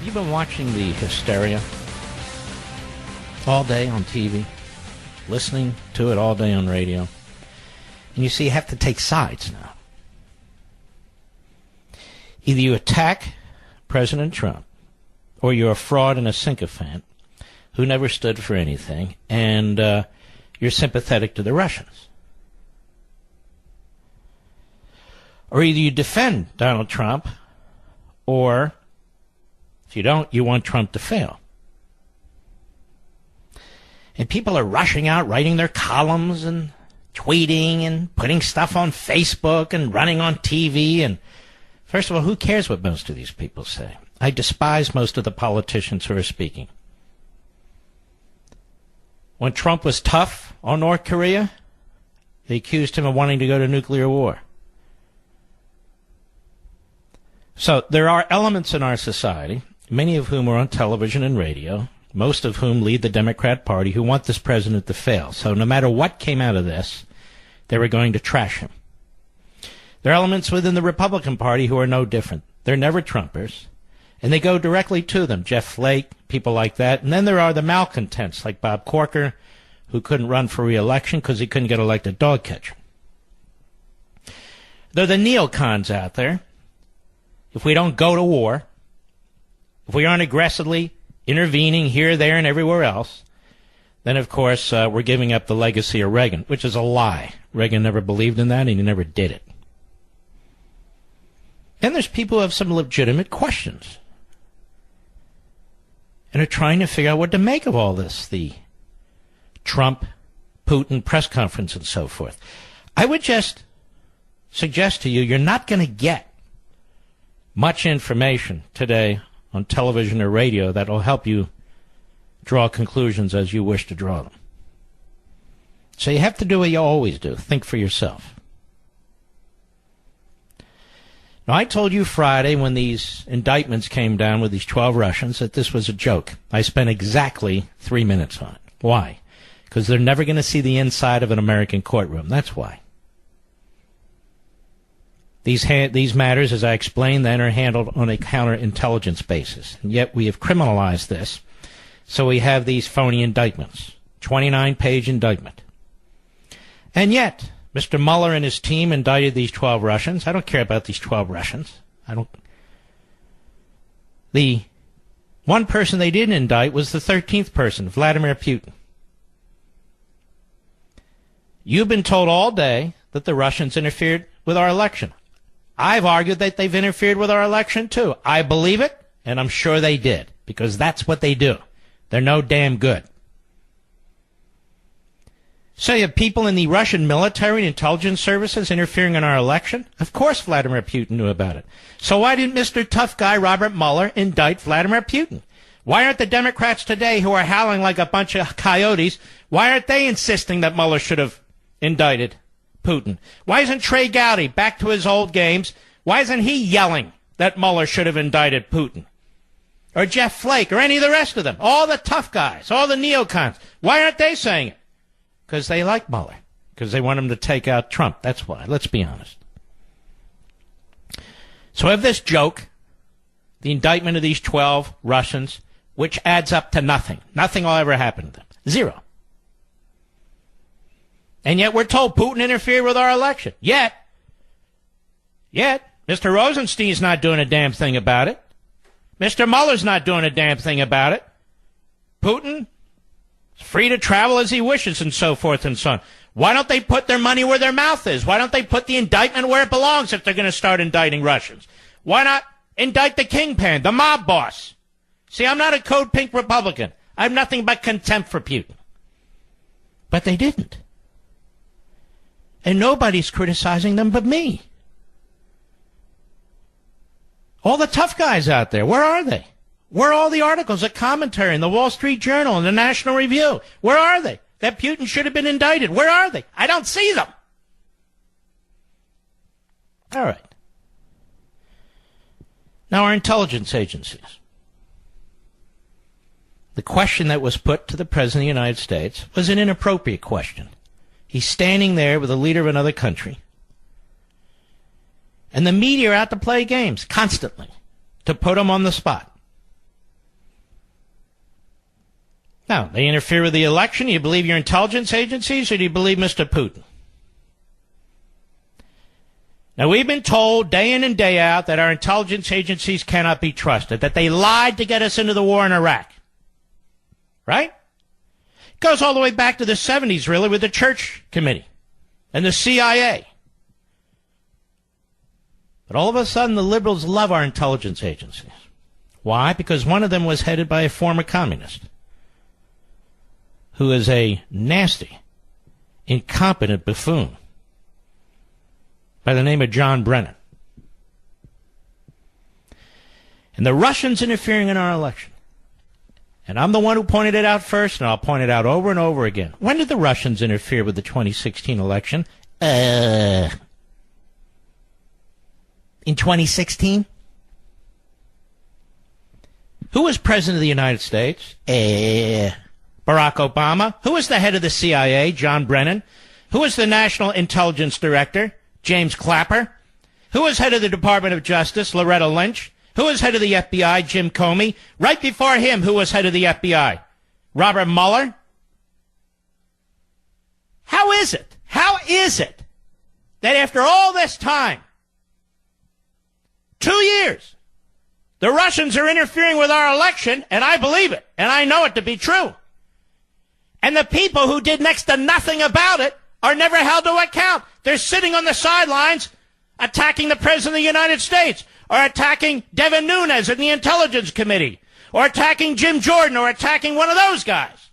You've been watching the hysteria all day on TV, listening to it all day on radio, and you see you have to take sides now. Either you attack President Trump, or you're a fraud and a sycophant who never stood for anything, and you're sympathetic to the Russians. Or either you defend Donald Trump, or if you don't, you want Trump to fail. And people are rushing out, writing their columns and tweeting and putting stuff on Facebook and running on TV. And first of all, who cares what most of these people say? I despise most of the politicians who are speaking. When Trump was tough on North Korea, they accused him of wanting to go to nuclear war. So there are elements in our society, many of whom are on television and radio, most of whom lead the Democrat Party, who want this president to fail. So no matter what came out of this, they were going to trash him. There are elements within the Republican Party who are no different. They're never Trumpers, and they go directly to them. Jeff Flake, people like that. And then there are the malcontents, like Bob Corker, who couldn't run for re-election because he couldn't get elected dog catcher. There are the neocons out there. If we don't go to war, if we aren't aggressively intervening here, there, and everywhere else, then, of course, we're giving up the legacy of Reagan, which is a lie. Reagan never believed in that, and he never did it. And there's people who have some legitimate questions and are trying to figure out what to make of all this, the Trump-Putin press conference and so forth. I would just suggest to you, you're not going to get much information today on television or radio that will help you draw conclusions as you wish to draw them. So you have to do what you always do. Think for yourself. Now, I told you Friday when these indictments came down with these 12 Russians that this was a joke. I spent exactly 3 minutes on it. Why? Because they're never going to see the inside of an American courtroom. That's why. These matters, as I explained then, are handled on a counterintelligence basis. And yet we have criminalized this. So we have these phony indictments. 29-page indictment. And yet, Mr. Mueller and his team indicted these 12 Russians. I don't care about these 12 Russians. The one person they didn't indict was the 13th person, Vladimir Putin. You've been told all day that the Russians interfered with our election. I've argued that they've interfered with our election, too. I believe it, and I'm sure they did, because that's what they do. They're no damn good. So you have people in the Russian military and intelligence services interfering in our election? Of course Vladimir Putin knew about it. So why didn't Mr. Tough Guy Robert Mueller indict Vladimir Putin? Why aren't the Democrats today, who are howling like a bunch of coyotes, why aren't they insisting that Mueller should have indicted Putin? Why isn't Trey Gowdy back to his old games? Why isn't he yelling that Mueller should have indicted Putin? Or Jeff Flake, or any of the rest of them? All the tough guys, all the neocons. Why aren't they saying it? Because they like Mueller. Because they want him to take out Trump. That's why. Let's be honest. So I have this joke, the indictment of these 12 Russians, which adds up to nothing. Nothing will ever happen to them. Zero. And yet we're told Putin interfered with our election. Yet, Mr. Rosenstein's not doing a damn thing about it. Mr. Mueller's not doing a damn thing about it. Putin is free to travel as he wishes and so forth and so on. Why don't they put their money where their mouth is? Why don't they put the indictment where it belongs if they're going to start indicting Russians? Why not indict the kingpin, the mob boss? See, I'm not a code pink Republican. I have nothing but contempt for Putin. But they didn't. And nobody's criticizing them but me. All the tough guys out there, where are they? Where are all the articles, the commentary in the Wall Street Journal and the National Review? Where are they? That Putin should have been indicted. Where are they? I don't see them. All right. Now, our intelligence agencies. The question that was put to the President of the United States was an inappropriate question. He's standing there with the leader of another country. And the media are out to play games constantly to put him on the spot. Now, they interfere with the election. Do you believe your intelligence agencies or do you believe Mr. Putin? Now, we've been told day in and day out that our intelligence agencies cannot be trusted, that they lied to get us into the war in Iraq. Right? It goes all the way back to the 70s, really, with the Church Committee and the CIA. But all of a sudden, the liberals love our intelligence agencies. Why? Because one of them was headed by a former communist who is a nasty, incompetent buffoon by the name of John Brennan. And the Russians interfering in our election. And I'm the one who pointed it out first, and I'll point it out over and over again. When did the Russians interfere with the 2016 election? In 2016? Who was president of the United States? Barack Obama. Who was the head of the CIA? John Brennan. Who was the National Intelligence Director? James Clapper. Who was head of the Department of Justice? Loretta Lynch. Who was head of the FBI? Jim Comey. Right before him, who was head of the FBI? Robert Mueller. How is it that after all this time, 2 years, the Russians are interfering with our election, and I believe it, and I know it to be true. And the people who did next to nothing about it are never held to account. They're sitting on the sidelines attacking the President of the United States, or attacking Devin Nunes in the Intelligence Committee, or attacking Jim Jordan, or attacking one of those guys.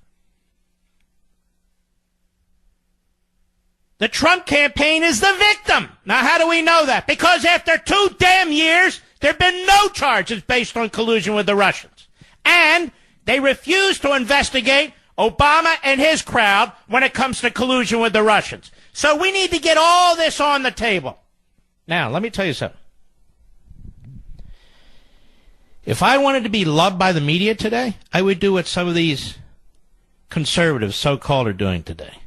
The Trump campaign is the victim. Now, how do we know that? Because after 2 damn years, there have been no charges based on collusion with the Russians. And they refuse to investigate Obama and his crowd when it comes to collusion with the Russians. So we need to get all this on the table. Now, let me tell you something. If I wanted to be loved by the media today, I would do what some of these conservatives, so-called, are doing today.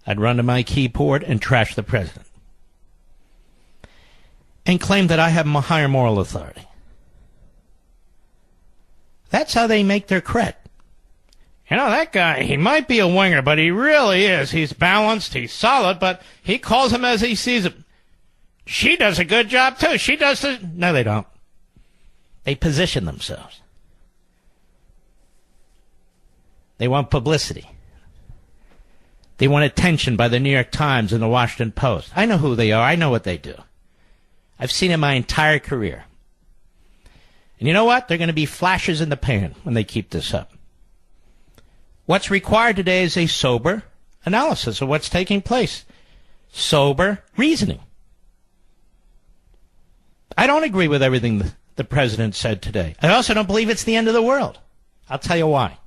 I'd run to my keyboard and trash the president and claim that I have a higher moral authority. That's how they make their cred. You know, that guy, he might be a winger, but he really is. He's balanced, he's solid, but he calls him as he sees him. She does a good job, too. She does the... No, they don't. They position themselves. They want publicity. They want attention by the New York Times and the Washington Post. I know who they are. I know what they do. I've seen it my entire career. And you know what? They're going to be flashes in the pan when they keep this up. What's required today is a sober analysis of what's taking place. Sober reasoning. I don't agree with everything the president said today. I also don't believe it's the end of the world. I'll tell you why.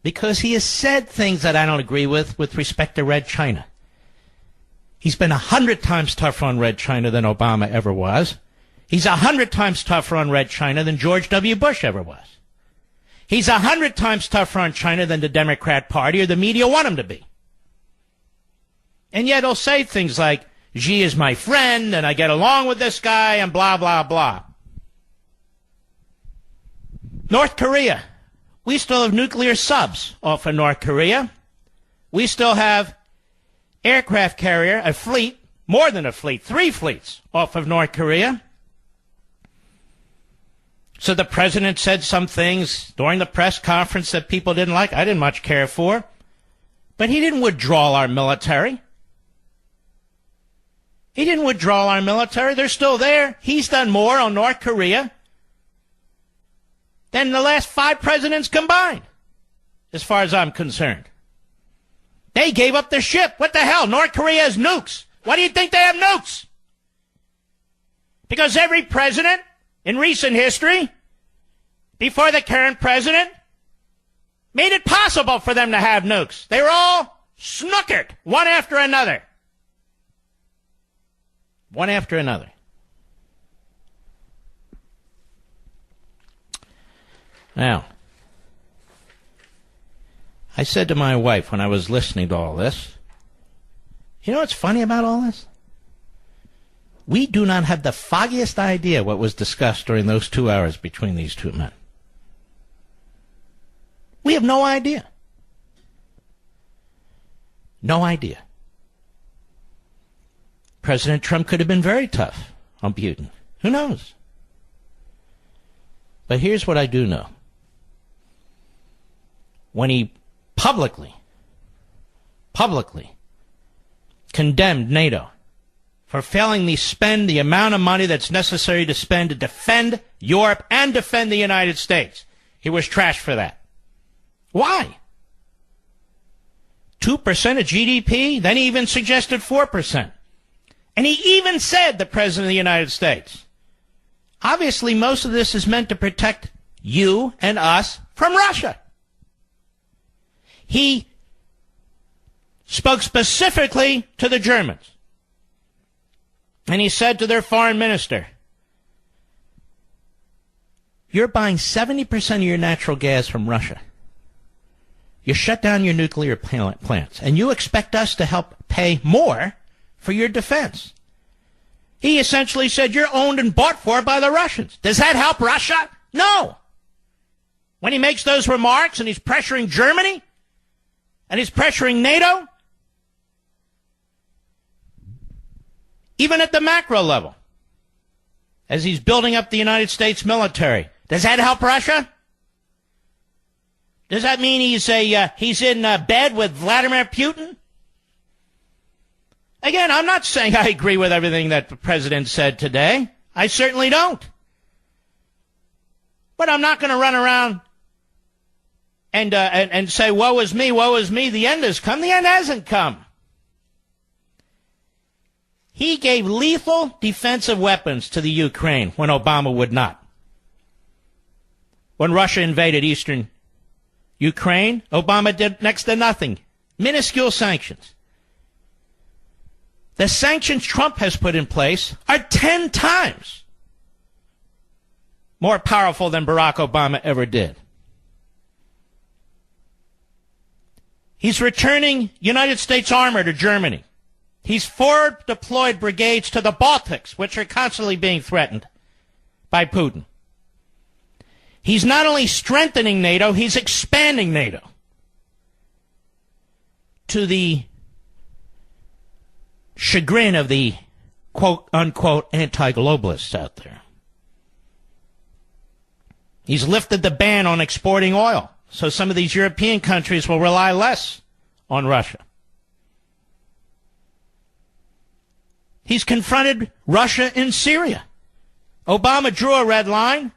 Because he has said things that I don't agree with respect to Red China. He's been 100 times tougher on Red China than Obama ever was. He's 100 times tougher on Red China than George W. Bush ever was. He's 100 times tougher on China than the Democrat Party or the media want him to be. And yet he'll say things like, Xi is my friend, and I get along with this guy, and blah, blah, blah. North Korea. We still have nuclear subs off of North Korea. We still have aircraft carrier, a fleet, more than a fleet, 3 fleets off of North Korea. So the president said some things during the press conference that people didn't like. I didn't much care for. But he didn't withdraw our military. He didn't withdraw our military. They're still there. He's done more on North Korea than the last 5 presidents combined, as far as I'm concerned. They gave up their ship. What the hell? North Korea has nukes. Why do you think they have nukes? Because every president in recent history, before the current president, made it possible for them to have nukes. They were all snookered, one after another. One after another. Now, I said to my wife when I was listening to all this, you know what's funny about all this? We do not have the foggiest idea what was discussed during those 2 hours between these two men. We have no idea. No idea. President Trump could have been very tough on Putin. Who knows? But here's what I do know. When he publicly condemned NATO for failing to spend the amount of money that's necessary to spend to defend Europe and defend the United States, he was trashed for that. Why? 2% of GDP? Then he even suggested 4%. And he even said, the President of the United States, obviously most of this is meant to protect you and us from Russia. He spoke specifically to the Germans. And he said to their foreign minister, you're buying 70% of your natural gas from Russia. You shut down your nuclear plants, and you expect us to help pay more for your defense. He essentially said you're owned and bought for by the Russians. Does that help Russia? No. When he makes those remarks and he's pressuring Germany and he's pressuring NATO, even at the macro level, as he's building up the United States military, does that help Russia? Does that mean he's in bed with Vladimir Putin? Again, I'm not saying I agree with everything that the president said today. I certainly don't. But I'm not going to run around and say, woe is me, woe is me. The end has come. The end hasn't come. He gave lethal defensive weapons to the Ukraine when Obama would not. When Russia invaded eastern Ukraine, Obama did next to nothing. Minuscule sanctions. The sanctions Trump has put in place are 10 times more powerful than Barack Obama ever did. He's returning United States armor to Germany. He's forward deployed brigades to the Baltics, which are constantly being threatened by Putin. He's not only strengthening NATO, he's expanding NATO to the chagrin of the quote-unquote anti-globalists out there. He's lifted the ban on exporting oil, so some of these European countries will rely less on Russia. He's confronted Russia in Syria. Obama drew a red line.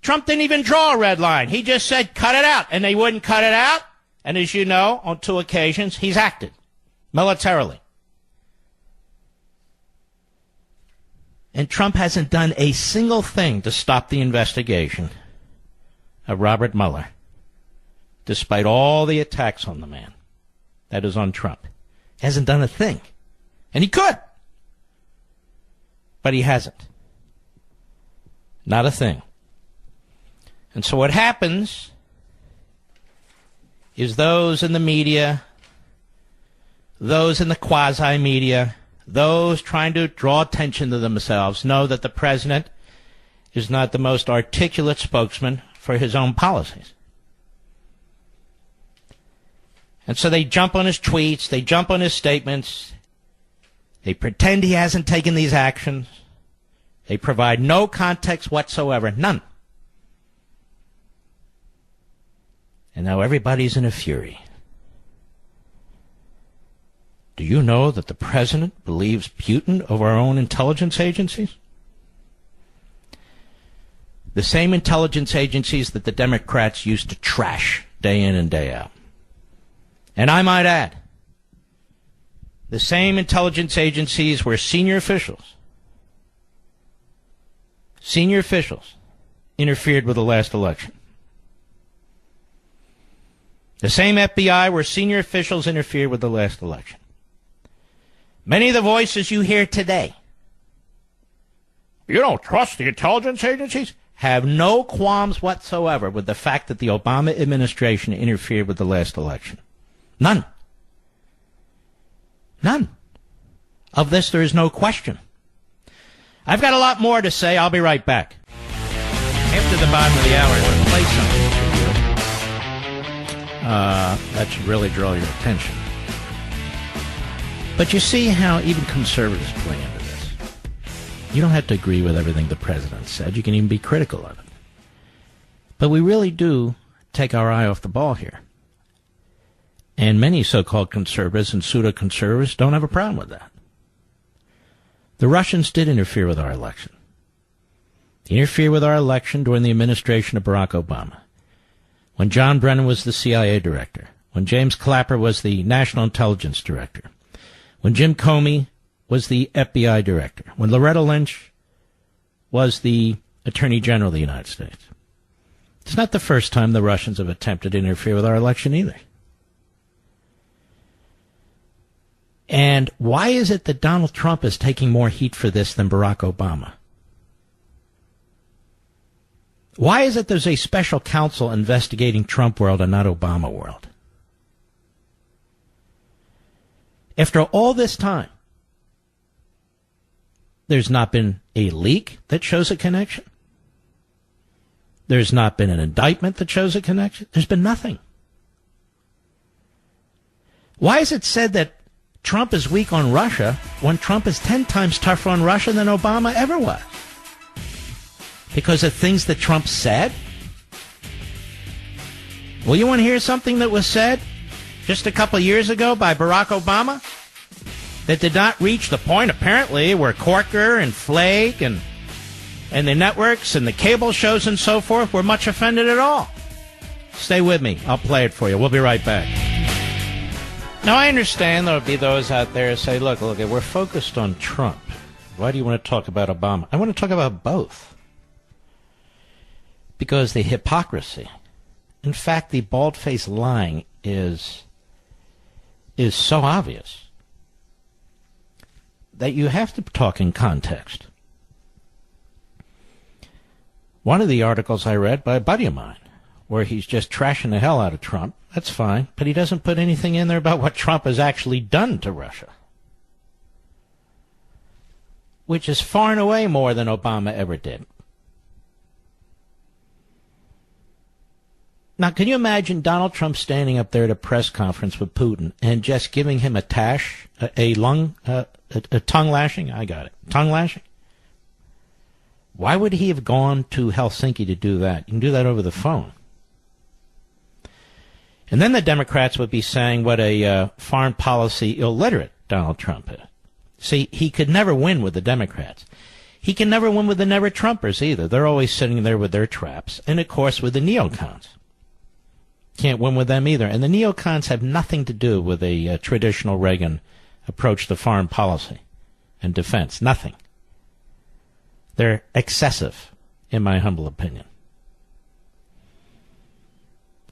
Trump didn't even draw a red line. He just said, cut it out. And they wouldn't cut it out. And as you know, on 2 occasions, he's acted militarily. And Trump hasn't done a single thing to stop the investigation of Robert Mueller, despite all the attacks on the man. That is on Trump. He hasn't done a thing. And he could. But he hasn't. Not a thing. And so what happens is those in the media, those in the quasi-media, those trying to draw attention to themselves know that the president is not the most articulate spokesman for his own policies. And so they jump on his tweets, they jump on his statements, they pretend he hasn't taken these actions, they provide no context whatsoever, none. And now everybody's in a fury. Do you know that the president believes Putin over our own intelligence agencies? The same intelligence agencies that the Democrats used to trash day in and day out. And I might add, the same intelligence agencies where senior officials interfered with the last election. The same FBI where senior officials interfered with the last election. Many of the voices you hear today, you don't trust the intelligence agencies, have no qualms whatsoever with the fact that the Obama administration interfered with the last election. None. None. Of this, there is no question. I've got a lot more to say. I'll be right back. After the bottom of the hour, I'm going to play something for you. That should really draw your attention. But you see how even conservatives play into this. You don't have to agree with everything the president said. You can even be critical of it. But we really do take our eye off the ball here. And many so-called conservatives and pseudo-conservatives don't have a problem with that. The Russians did interfere with our election. They interfered with our election during the administration of Barack Obama, when John Brennan was the CIA director, when James Clapper was the National Intelligence Director, when Jim Comey was the FBI director, when Loretta Lynch was the Attorney General of the United States. It's not the first time the Russians have attempted to interfere with our election either. And why is it that Donald Trump is taking more heat for this than Barack Obama? Why is it there's a special counsel investigating Trump world and not Obama world? After all this time, there's not been a leak that shows a connection. There's not been an indictment that shows a connection. There's been nothing. Why is it said that Trump is weak on Russia when Trump is 10 times tougher on Russia than Obama ever was? Because of things that Trump said? Well, you want to hear something that was said just a couple of years ago by Barack Obama that did not reach the point, apparently, where Corker and Flake and the networks and the cable shows and so forth were much offended at all? Stay with me. I'll play it for you. We'll be right back. Now, I understand there'll be those out there who say, look, we're focused on Trump. Why do you want to talk about Obama? I want to talk about both. Because the hypocrisy, in fact, the bald-faced lying is so obvious that you have to talk in context. One of the articles I read by a buddy of mine, where he's just trashing the hell out of Trump, that's fine, but he doesn't put anything in there about what Trump has actually done to Russia, which is far and away more than Obama ever did. Now, can you imagine Donald Trump standing up there at a press conference with Putin and just giving him a tongue lashing? I got it. Tongue lashing? Why would he have gone to Helsinki to do that? You can do that over the phone. And then the Democrats would be saying what a foreign policy illiterate Donald Trump is. See, he could never win with the Democrats. He can never win with the never-Trumpers either. They're always sitting there with their traps. And, of course, with the neocons. Can't win with them either. And the neocons have nothing to do with a traditional Reagan approach to foreign policy and defense. Nothing. They're excessive, in my humble opinion.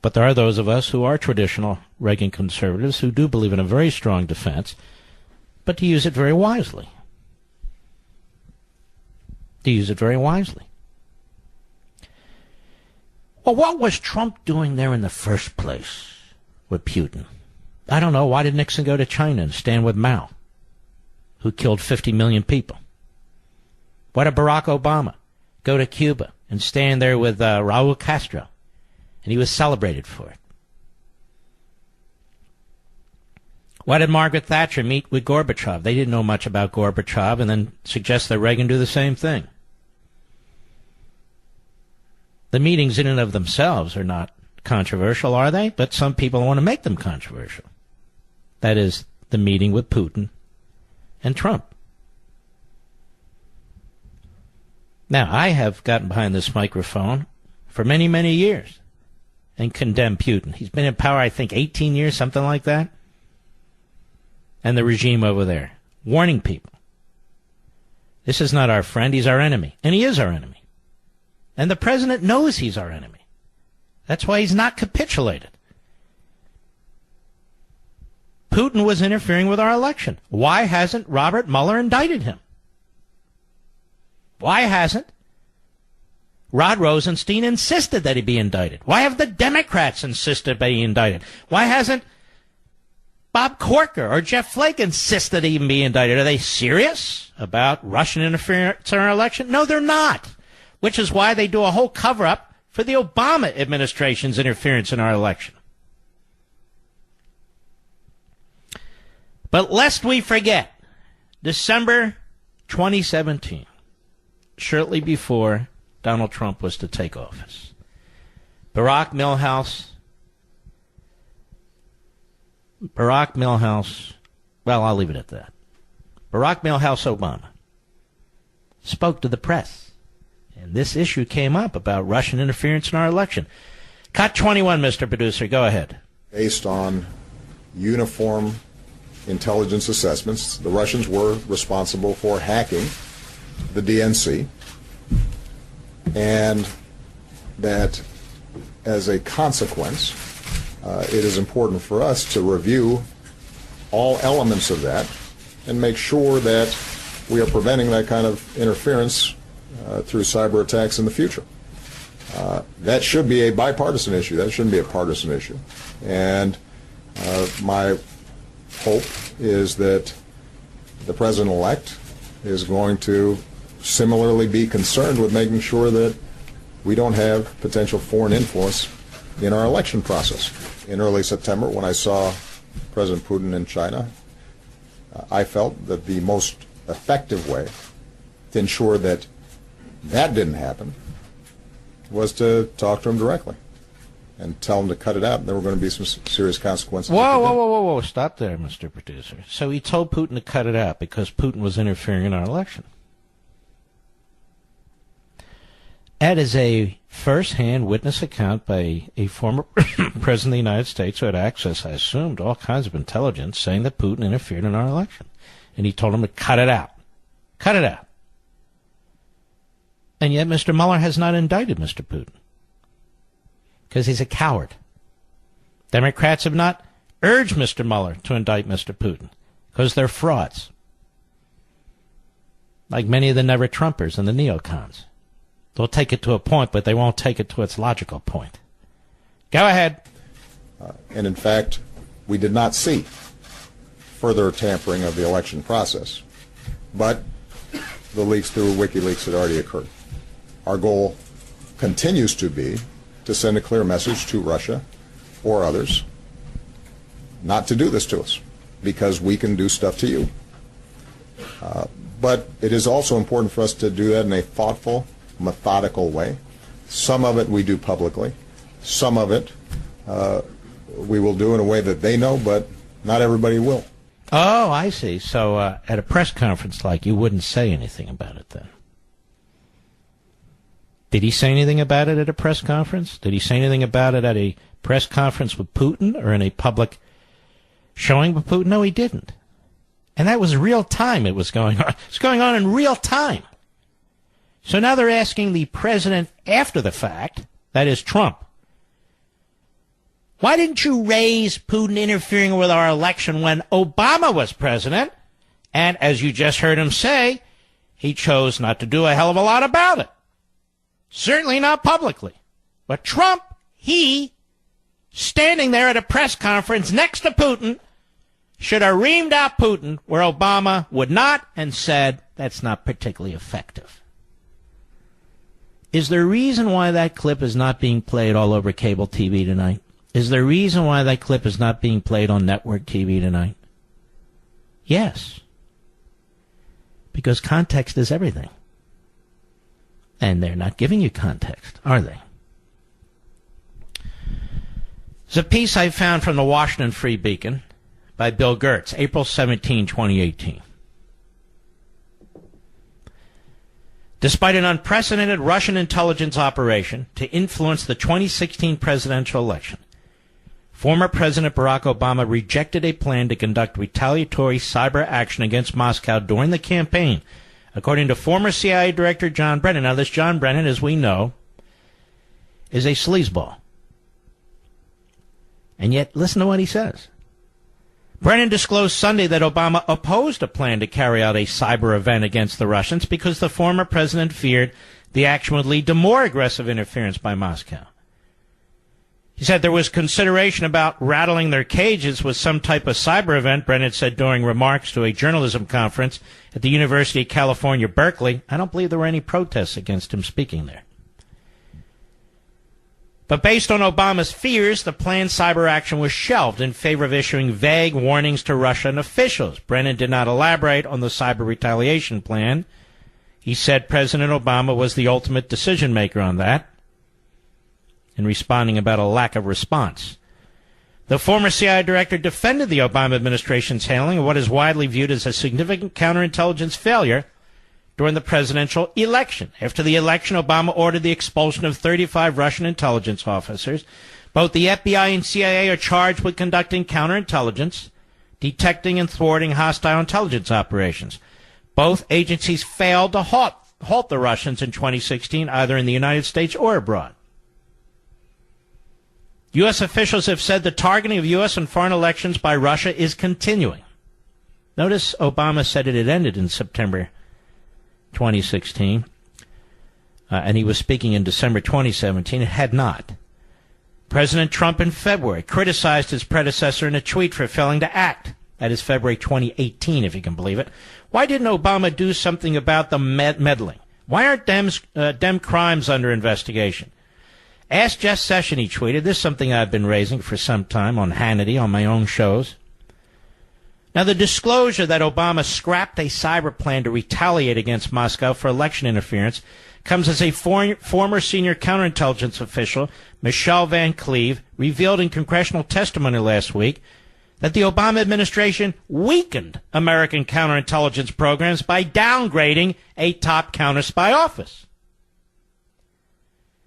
But there are those of us who are traditional Reagan conservatives who do believe in a very strong defense, but to use it very wisely. To use it very wisely. Well, what was Trump doing there in the first place with Putin? I don't know. Why did Nixon go to China and stand with Mao, who killed 50 million people? Why did Barack Obama go to Cuba and stand there with Raul Castro? And he was celebrated for it. Why did Margaret Thatcher meet with Gorbachev? They didn't know much about Gorbachev and then suggest that Reagan do the same thing. The meetings in and of themselves are not controversial, are they? But some people want to make them controversial. That is, the meeting with Putin and Trump. Now, I have gotten behind this microphone for many, many years and condemned Putin. He's been in power, I think, 18 years, something like that. And the regime over there, warning people. This is not our friend, he's our enemy. And he is our enemy. And the president knows he's our enemy. That's why he's not capitulated. Putin was interfering with our election. Why hasn't Robert Mueller indicted him? Why hasn't Rod Rosenstein insisted that he be indicted? Why have the Democrats insisted that he be indicted? Why hasn't Bob Corker or Jeff Flake insisted he even be indicted? Are they serious about Russian interference in our election? No, they're not. Which is why they do a whole cover-up for the Obama administration's interference in our election. But lest we forget, December 2017, shortly before Donald Trump was to take office, Barack Milhouse, well, I'll leave it at that. Barack Milhouse Obama spoke to the press, and this issue came up about Russian interference in our election. Cut 21, Mr. Producer. Go ahead. Based on uniform intelligence assessments, the Russians were responsible for hacking the DNC, and that as a consequence, it is important for us to review all elements of that and make sure that we are preventing that kind of interference through cyber attacks in the future. That should be a bipartisan issue. That shouldn't be a partisan issue. And my hope is that the president-elect is going to similarly be concerned with making sure that we don't have potential foreign influence in our election process. In early September, when I saw President Putin in China, I felt that the most effective way to ensure that that didn't happen was to talk to him directly and tell him to cut it out, and there were going to be some serious consequences. Whoa. Stop there, Mr. Producer. So he told Putin to cut it out because Putin was interfering in our election. That is a first-hand witness account by a former president of the United States who had access, I assume, to all kinds of intelligence, saying that Putin interfered in our election. And he told him to cut it out. Cut it out. And yet Mr. Mueller has not indicted Mr. Putin because he's a coward. Democrats have not urged Mr. Mueller to indict Mr. Putin because they're frauds, like many of the never-Trumpers and the neocons. They'll take it to a point, but they won't take it to its logical point. Go ahead. And in fact, we did not see further tampering of the election process, but the leaks through WikiLeaks had already occurred. Our goal continues to be to send a clear message to Russia or others not to do this to us, because we can do stuff to you. But it is also important for us to do that in a thoughtful, methodical way. Some of it we do publicly. Some of it we will do in a way that they know, but not everybody will. Oh, I see. So at a press conference like, you wouldn't say anything about it then? Did he say anything about it at a press conference? Did he say anything about it at a press conference with Putin or in a public showing with Putin? No, he didn't. And that was real time it was going on. It's going on in real time. So now they're asking the president after the fact, that is Trump, why didn't you raise Putin interfering with our election when Obama was president? And as you just heard him say, he chose not to do a hell of a lot about it. Certainly not publicly. But Trump, he, standing there at a press conference next to Putin, should have reamed out Putin where Obama would not and said, that's not particularly effective. Is there a reason why that clip is not being played all over cable TV tonight? Is there a reason why that clip is not being played on network TV tonight? Yes. Because context is everything. And they're not giving you context, are they? It's a piece I found from the Washington Free Beacon by Bill Gertz, April 17, 2018. Despite an unprecedented Russian intelligence operation to influence the 2016 presidential election, former President Barack Obama rejected a plan to conduct retaliatory cyber action against Moscow during the campaign, according to former CIA Director John Brennan. Now, this John Brennan, as we know, is a sleazeball. And yet, listen to what he says. Brennan disclosed Sunday that Obama opposed a plan to carry out a cyber event against the Russians because the former president feared the action would lead to more aggressive interference by Moscow. He said there was consideration about rattling their cages with some type of cyber event, Brennan said during remarks to a journalism conference at the University of California, Berkeley. I don't believe there were any protests against him speaking there. But based on Obama's fears, the planned cyber action was shelved in favor of issuing vague warnings to Russian officials. Brennan did not elaborate on the cyber retaliation plan. He said President Obama was the ultimate decision maker on that, in responding about a lack of response. The former CIA director defended the Obama administration's handling of what is widely viewed as a significant counterintelligence failure during the presidential election. After the election, Obama ordered the expulsion of 35 Russian intelligence officers. Both the FBI and CIA are charged with conducting counterintelligence, detecting and thwarting hostile intelligence operations. Both agencies failed to halt the Russians in 2016, either in the United States or abroad. U.S. officials have said the targeting of U.S. and foreign elections by Russia is continuing. Notice Obama said it had ended in September 2016, and he was speaking in December 2017. It had not. President Trump in February criticized his predecessor in a tweet for failing to act. That is February 2018, if you can believe it. Why didn't Obama do something about the meddling? Why aren't Dem crimes under investigation? Ask Jeff Sessions, he tweeted. This is something I've been raising for some time on Hannity, on my own shows. Now, the disclosure that Obama scrapped a cyber plan to retaliate against Moscow for election interference comes as a former senior counterintelligence official, Michelle Van Cleve, revealed in congressional testimony last week that the Obama administration weakened American counterintelligence programs by downgrading a top counter-spy office.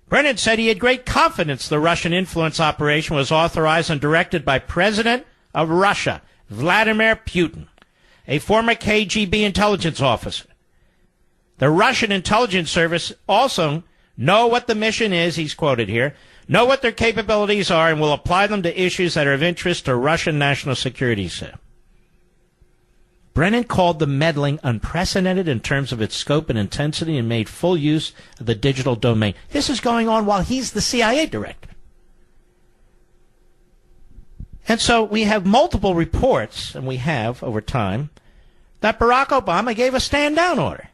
Brennan said he had great confidence the Russian influence operation was authorized and directed by President of Russia, Vladimir Putin, a former KGB intelligence officer. The Russian intelligence service also know what the mission is, he's quoted here, know what their capabilities are, and will apply them to issues that are of interest to Russian national security, he said. Brennan called the meddling unprecedented in terms of its scope and intensity and made full use of the digital domain. This is going on while he's the CIA director. And so we have multiple reports, and we have over time, that Barack Obama gave a stand-down order.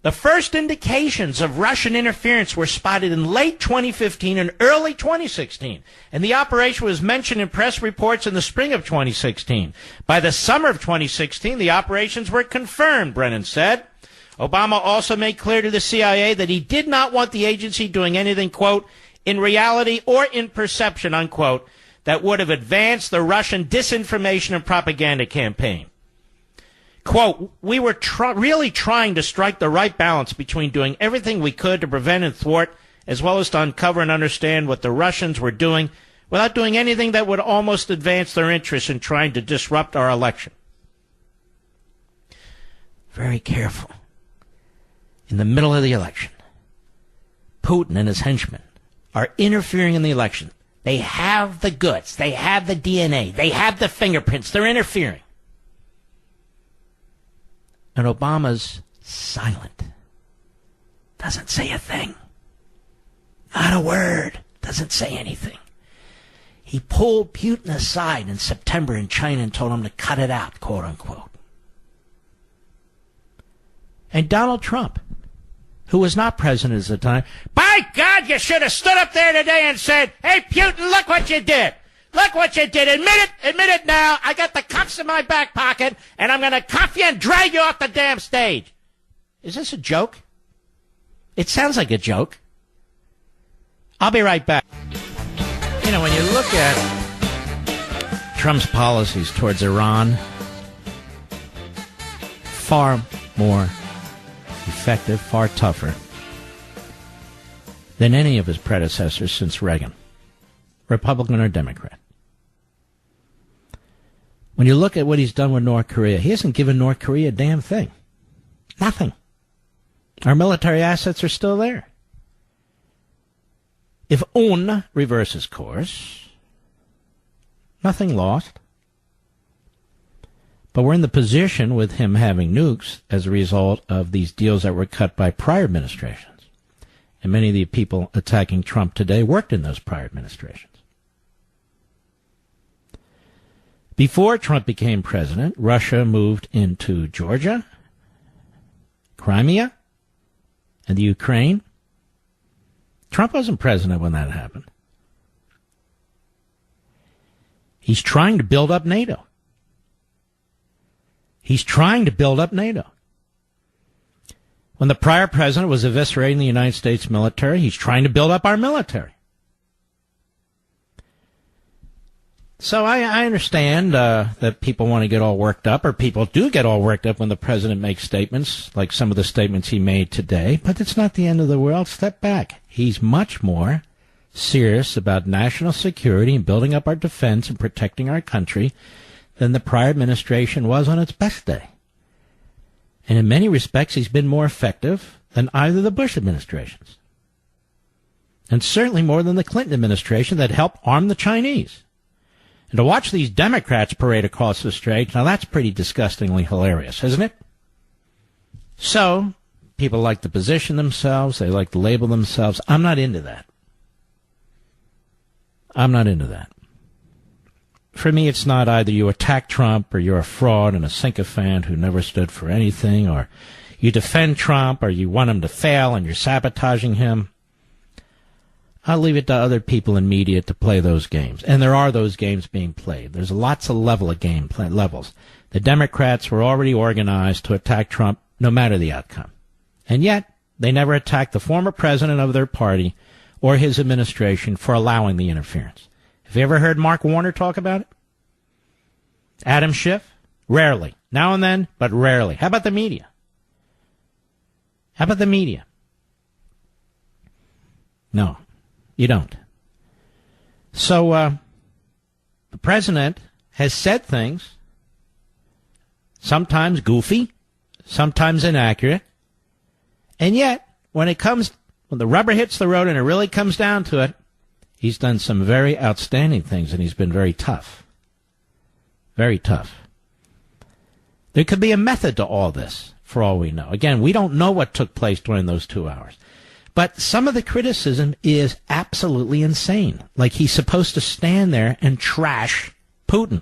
The first indications of Russian interference were spotted in late 2015 and early 2016, and the operation was mentioned in press reports in the spring of 2016. By the summer of 2016, the operations were confirmed, Brennan said. Obama also made clear to the CIA that he did not want the agency doing anything, quote, in reality or in perception, unquote, that would have advanced the Russian disinformation and propaganda campaign. Quote, we were really trying to strike the right balance between doing everything we could to prevent and thwart, as well as to uncover and understand what the Russians were doing, without doing anything that would almost advance their interests in trying to disrupt our election. Very careful. In the middle of the election, Putin and his henchmen are interfering in the election. They have the goods. They have the DNA. They have the fingerprints. They're interfering. And Obama's silent. Doesn't say a thing. Not a word. Doesn't say anything. He pulled Putin aside in September in China and told him to cut it out, quote unquote. And Donald Trump, who was not president at the time, by God, you should have stood up there today and said, hey, Putin, look what you did. Look what you did. Admit it now. I got the cuffs in my back pocket, and I'm going to cuff you and drag you off the damn stage. Is this a joke? It sounds like a joke. I'll be right back. You know, when you look at Trump's policies towards Iran, far more effective, far tougher than any of his predecessors since Reagan, Republican or Democrat. When you look at what he's done with North Korea, he hasn't given North Korea a damn thing. Nothing. Our military assets are still there. If Un reverses course, nothing lost. But we're in the position with him having nukes as a result of these deals that were cut by prior administrations. And many of the people attacking Trump today worked in those prior administrations. Before Trump became president, Russia moved into Georgia, Crimea, and the Ukraine, Trump wasn't president when that happened. He's trying to build up NATO. He's trying to build up NATO. When the prior president was eviscerating the United States military, he's trying to build up our military. So I understand that people want to get all worked up, or people do get all worked up when the president makes statements, like some of the statements he made today, but it's not the end of the world. Step back. He's much more serious about national security and building up our defense and protecting our country than the prior administration was on its best day. And in many respects, he's been more effective than either the Bush administrations. And certainly more than the Clinton administration that helped arm the Chinese. And to watch these Democrats parade across the street, now that's pretty disgustingly hilarious, isn't it? So, people like to position themselves, they like to label themselves. I'm not into that. I'm not into that. For me, it's not either you attack Trump or you're a fraud and a sycophant who never stood for anything, or you defend Trump or you want him to fail and you're sabotaging him. I'll leave it to other people in media to play those games. And there are those games being played. There's lots of levels. The Democrats were already organized to attack Trump no matter the outcome. And yet, they never attacked the former president of their party or his administration for allowing the interference. Have you ever heard Mark Warner talk about it? Adam Schiff? Rarely. Now and then, but rarely. How about the media? How about the media? No, you don't. So, the president has said things, sometimes goofy, sometimes inaccurate, and yet, when the rubber hits the road and it really comes down to it, he's done some very outstanding things, and he's been very tough. Very tough. There could be a method to all this, for all we know. Again, we don't know what took place during those 2 hours. But some of the criticism is absolutely insane. Like he's supposed to stand there and trash Putin.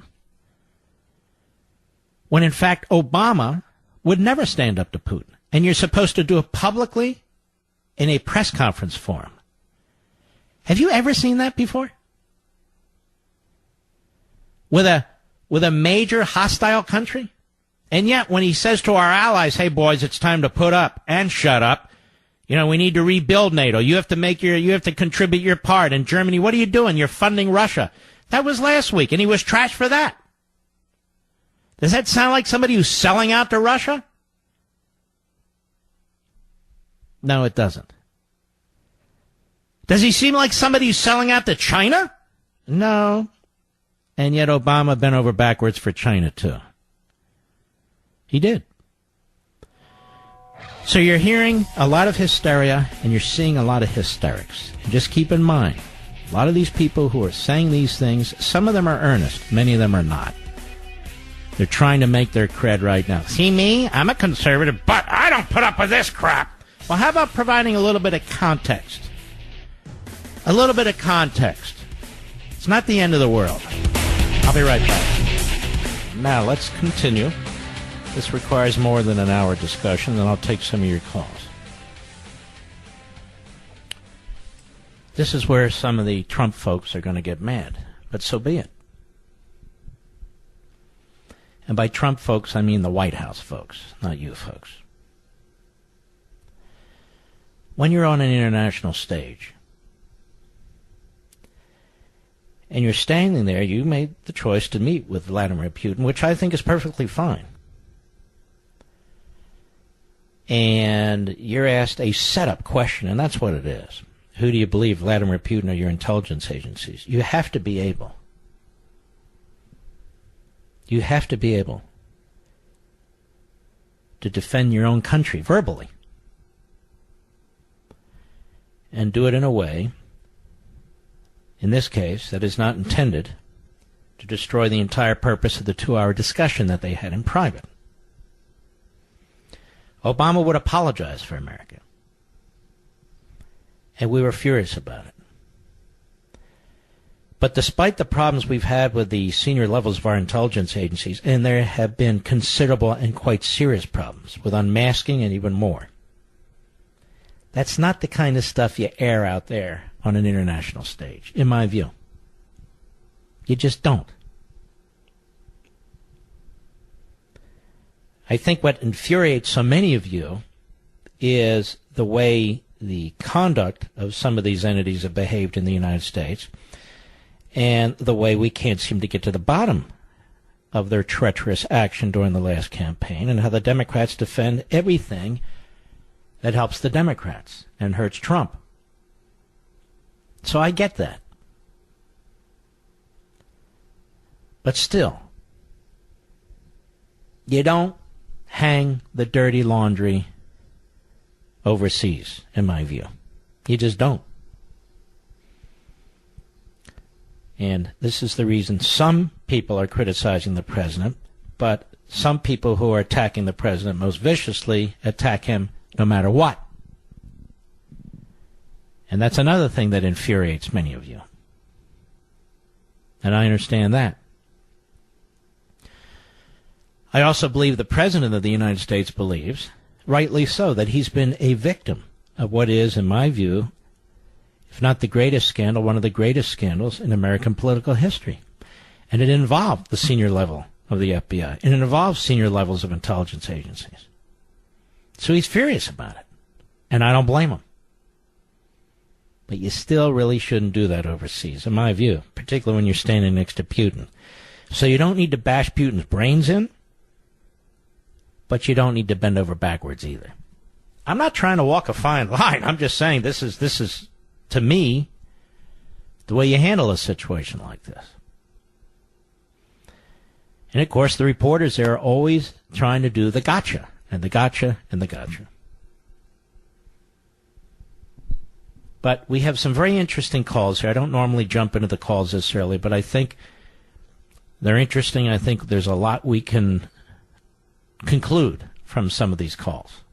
When in fact, Obama would never stand up to Putin. And you're supposed to do it publicly in a press conference forum. Have you ever seen that before? With a major hostile country? And yet, when he says to our allies, hey boys, it's time to put up and shut up. You know, we need to rebuild NATO. You have to contribute your part. And Germany, what are you doing? You're funding Russia. That was last week, and he was trashed for that. Does that sound like somebody who's selling out to Russia? No, it doesn't. Does he seem like somebody who's selling out to China? No. And yet Obama bent over backwards for China, too. He did. So you're hearing a lot of hysteria, and you're seeing a lot of hysterics. And just keep in mind, a lot of these people who are saying these things, some of them are earnest, many of them are not. They're trying to make their cred right now. See me? I'm a conservative, but I don't put up with this crap. Well, how about providing a little bit of context? A little bit of context. It's not the end of the world. I'll be right back. Now, let's continue. This requires more than an hour discussion, then I'll take some of your calls. This is where some of the Trump folks are going to get mad, but so be it. And by Trump folks, I mean the White House folks, not you folks. When you're on an international stage, and you're standing there, you made the choice to meet with Vladimir Putin, which I think is perfectly fine. And you're asked a setup question, and that's what it is. Who do you believe, Vladimir Putin or your intelligence agencies? You have to be able. You have to be able to defend your own country verbally. And do it in a way, in this case, that is not intended to destroy the entire purpose of the 2-hour discussion that they had in private. Obama would apologize for America. And we were furious about it. But despite the problems we've had with the senior levels of our intelligence agencies, and there have been considerable and quite serious problems with unmasking and even more, That's not the kind of stuff you air out there on an international stage, in my view. You just don't. I think what infuriates so many of you is the way the conduct of some of these entities have behaved in the United States and the way we can't seem to get to the bottom of their treacherous action during the last campaign and how the Democrats defend everything that helps the Democrats and hurts Trump. So I get that. But still, you don't hang the dirty laundry overseas, in my view. You just don't. And this is the reason some people are criticizing the president, but some people who are attacking the president most viciously attack him no matter what. And that's another thing that infuriates many of you. And I understand that. I also believe the President of the United States believes, rightly so, that he's been a victim of what is, in my view, if not the greatest scandal, one of the greatest scandals in American political history. And it involved the senior level of the FBI, and it involves senior levels of intelligence agencies. So he's furious about it, and I don't blame him. But you still really shouldn't do that overseas, in my view, particularly when you're standing next to Putin. So you don't need to bash Putin's brains in, but you don't need to bend over backwards either. I'm not trying to walk a fine line. I'm just saying this is, to me, the way you handle a situation like this. And, of course, the reporters there are always trying to do the gotcha, and the gotcha, and the gotcha. But we have some very interesting calls here. I don't normally jump into the calls this early, but I think they're interesting. I think there's a lot we can conclude from some of these calls,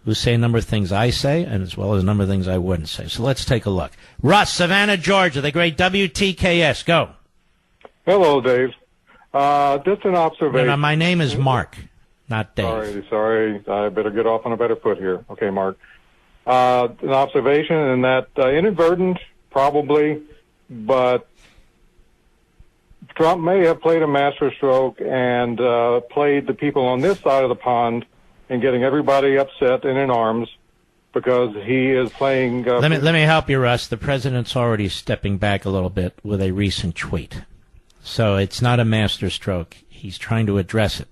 who say a number of things I say, and as well as a number of things I wouldn't say. So let's take a look. Russ, Savannah, Georgia, the great WTKS. Go. Hello, Dave. Just an observation. No, my name is Mark, not Dave. Sorry. I better get off on a better foot here. Okay, Mark. An observation, and that inadvertent, probably, but Trump may have played a masterstroke and played the people on this side of the pond and getting everybody upset and in arms because he is playing... Let me help you, Russ. The president's already stepping back a little bit with a recent tweet. So it's not a masterstroke. He's trying to address it.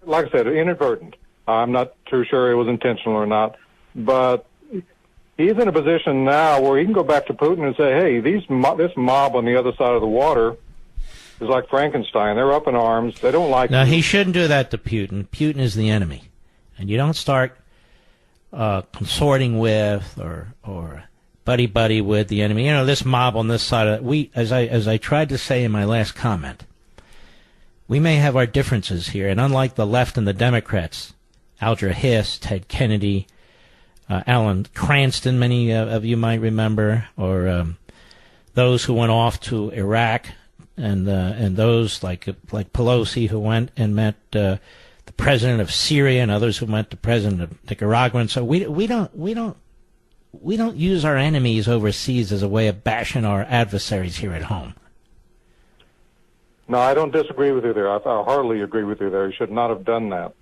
Like I said, inadvertent. I'm not too sure it was intentional or not. But he's in a position now where he can go back to Putin and say, hey, this mob on the other side of the water is like Frankenstein. They're up in arms. They don't like... No, he shouldn't do that to Putin. Putin is the enemy. And you don't start consorting with or buddy with the enemy. You know, this mob on this side of as I tried to say in my last comment, we may have our differences here, and unlike the left and the Democrats, Alger Hiss, Ted Kennedy, Alan Cranston, many of you might remember, or those who went off to Iraq, and those like Pelosi who went and met the president of Syria, and others who met the president of Nicaragua. And so we don't use our enemies overseas as a way of bashing our adversaries here at home. No, I don't disagree with you there. I hardly agree with you there. You should not have done that.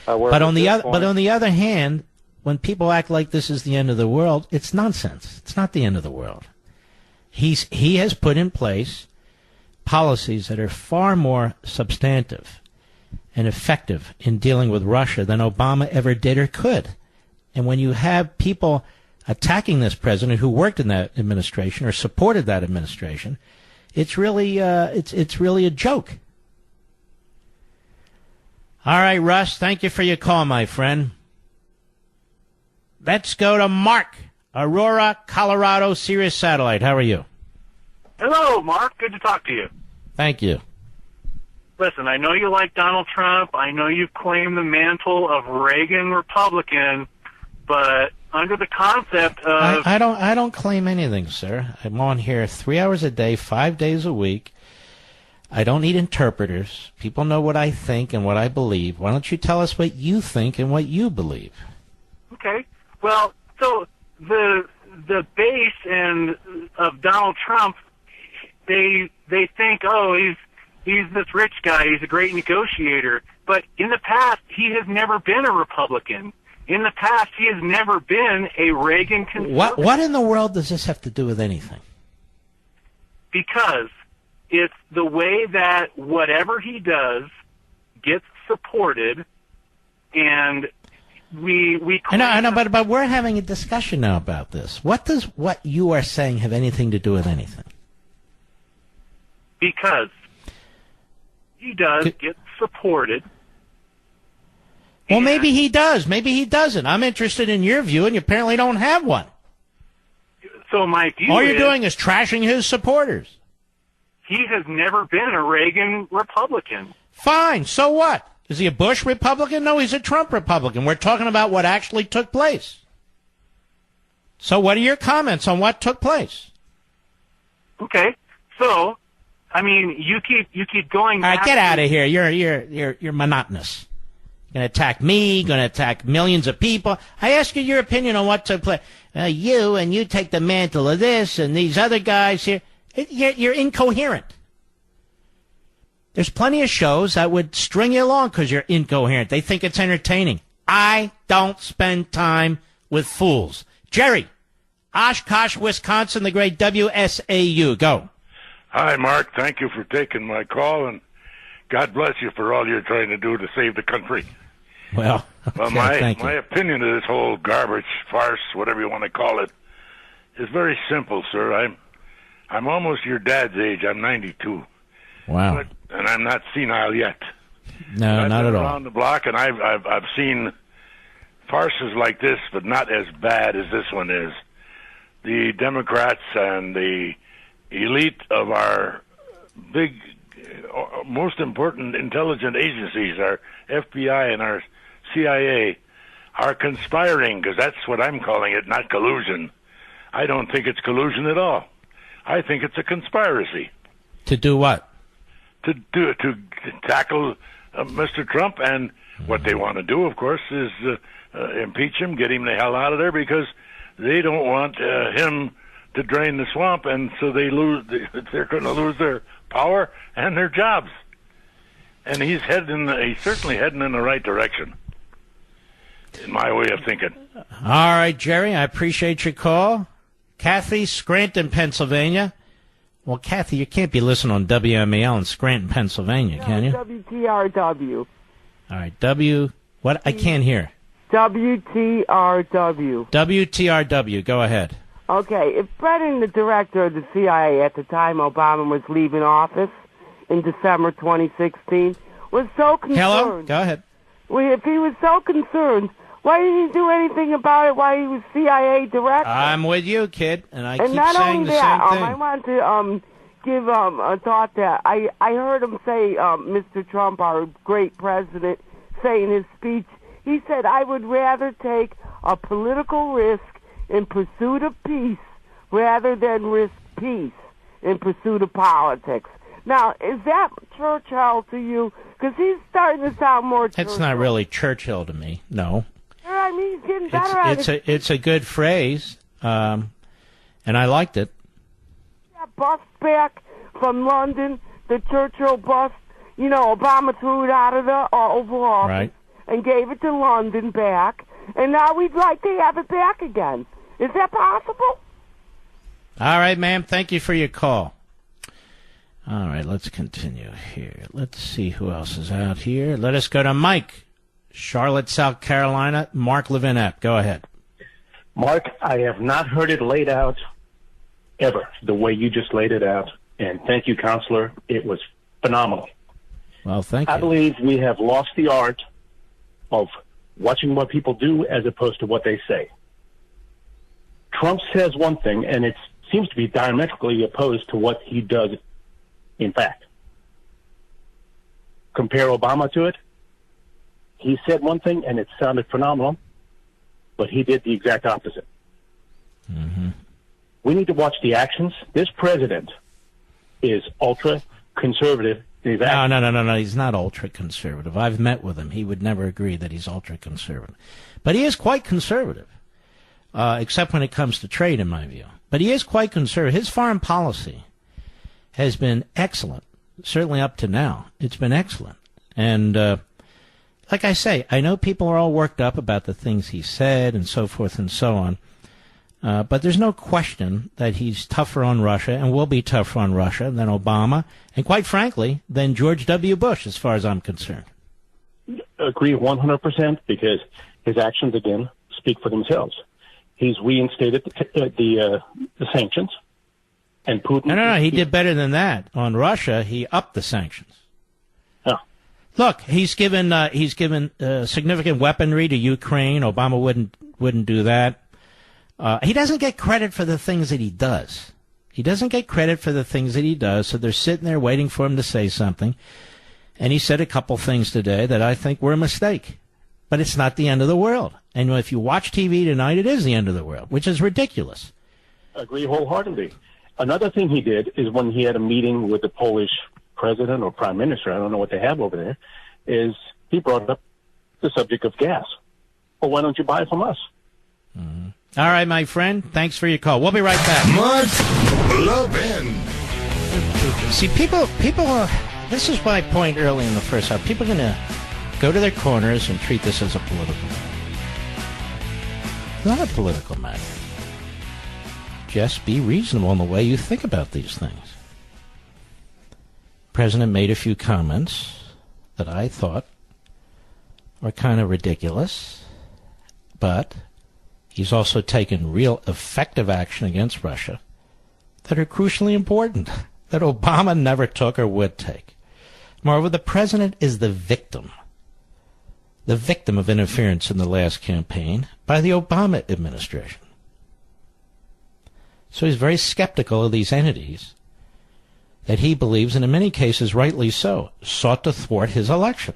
But on the other hand, when people act like this is the end of the world, it's nonsense. It's not the end of the world. He has put in place policies that are far more substantive and effective in dealing with Russia than Obama ever did or could. And when you have people attacking this president who worked in that administration or supported that administration, it's really it's really a joke. All right, Russ, thank you for your call, my friend. Let's go to Mark, Aurora, Colorado, Sirius Satellite. How are you? Hello, Mark. Good to talk to you. Thank you. Listen, I know you like Donald Trump. I know you've claimed the mantle of Reagan Republican, but under the concept of... I don't claim anything, sir. I'm on here 3 hours a day, 5 days a week. I don't need interpreters. People know what I think and what I believe. Why don't you tell us what you think and what you believe? Okay. Well, so the base and of Donald Trump, they think, oh, he's this rich guy, he's a great negotiator. But in the past, he has never been a Republican. In the past, he has never been a Reagan conservative. What in the world does this have to do with anything? Because it's the way that whatever he does gets supported, and we I know, but we're having a discussion now about this. What does what you are saying have anything to do with anything? Because he does get supported. Well, maybe he does. Maybe he doesn't. I'm interested in your view, and you apparently don't have one. So my view all you're doing is trashing his supporters. He has never been a Reagan Republican. Fine. So what? Is he a Bush Republican? No, he's a Trump Republican. We're talking about what actually took place. So what are your comments on what took place? Okay. So, I mean, you keep going. All right, get out of here. You're monotonous. You're going to attack me, going to attack millions of people. I ask you your opinion on what took place. You take the mantle of this and these other guys here. You're incoherent. There's plenty of shows that would string you along because you're incoherent. They think it's entertaining. I don't spend time with fools. Jerry, Oshkosh, Wisconsin, the great WSAU. Go. Hi, Mark. Thank you for taking my call, and God bless you for all you're trying to do to save the country. Well, okay, my opinion of this whole garbage, farce, whatever you want to call it, is very simple, sir. I'm almost your dad's age. I'm 92. Wow. And I'm not senile yet. No, not at all. I've been around the block, and I've seen farces like this, but not as bad as this one is. The Democrats and the elite of our big, most important intelligence agencies, our FBI and our CIA, are conspiring, because that's what I'm calling it, not collusion. I don't think it's collusion at all. I think it's a conspiracy. To do what? To tackle Mr. Trump, and what they want to do, of course, is impeach him, get him the hell out of there, because they don't want him to drain the swamp, and so they're going to lose their power and their jobs. And he's certainly heading in the right direction, in my way of thinking. All right, Jerry, I appreciate your call. Kathy, Scranton, Pennsylvania. Well, Kathy, you can't be listening on WMAL in Scranton, Pennsylvania, can you? WTRW. All right, what? I can't hear. WTRW. WTRW, go ahead. Okay, if Brennan, the director of the CIA at the time Obama was leaving office in December 2016, was so concerned... Hello? Go ahead. If he was so concerned, why didn't he do anything about it while he was CIA director? I'm with you, kid, and I keep saying the same thing. I want to give a thought that I heard him say, Mr. Trump, our great president, say in his speech, he said, I would rather take a political risk in pursuit of peace rather than risk peace in pursuit of politics. Now, is that Churchill to you? Because he's starting to sound more Churchill. It's not really Churchill to me, no. I mean, he's getting better at it. It's a good phrase, and I liked it. That bust back from London, the Churchill bust, Obama threw it out of the Oval Office right. and gave it to London back, and now we'd like to have it back again. Is that possible? All right, ma'am. Thank you for your call. All right, let's continue here. Let's see who else is out here. Let us go to Mike, Charlotte, South Carolina. Mark Levin app. Go ahead. Mark, I have not heard it laid out ever the way you just laid it out. And thank you, Counselor. It was phenomenal. Well, thank you. I believe we have lost the art of watching what people do as opposed to what they say. Trump says one thing, and it seems to be diametrically opposed to what he does in fact. Compare Obama to it. He said one thing, and it sounded phenomenal, but he did the exact opposite. Mm-hmm. We need to watch the actions. This president is ultra-conservative. No. He's not ultra-conservative. I've met with him. He would never agree that he's ultra-conservative. But he is quite conservative. except when it comes to trade, in my view. But he is quite conservative. His foreign policy has been excellent, certainly up to now. It's been excellent. And like I say, I know people are all worked up about the things he said and so forth and so on. But there's no question that he's tougher on Russia and will be tougher on Russia than Obama and, quite frankly, than George W. Bush, as far as I'm concerned. Agree 100% because his actions, again, speak for themselves. He's reinstated the sanctions, and Putin... No, he did better than that. On Russia, he upped the sanctions. Oh. Look, he's given significant weaponry to Ukraine. Obama wouldn't do that. He doesn't get credit for the things that he does. He doesn't get credit for the things that he does, so they're sitting there waiting for him to say something. And he said a couple things today that I think were a mistake. But it's not the end of the world. And if you watch TV tonight, it is the end of the world, which is ridiculous. Agree wholeheartedly. Another thing he did is when he had a meeting with the Polish president or prime minister, I don't know what they have over there, is he brought up the subject of gas. Well, why don't you buy it from us? Mm-hmm. All right, my friend. Thanks for your call. We'll be right back. Mark Levin. See, people. This is my point early in the first hour. People are going to go to their corners and treat this as a political matter. It's not a political matter. Just be reasonable in the way you think about these things. The president made a few comments that I thought were kind of ridiculous, but he's also taken real effective action against Russia that are crucially important, that Obama never took or would take. Moreover, the president is the victim of interference in the last campaign by the Obama administration. So he's very skeptical of these entities that he believes, and in many cases rightly so, sought to thwart his election.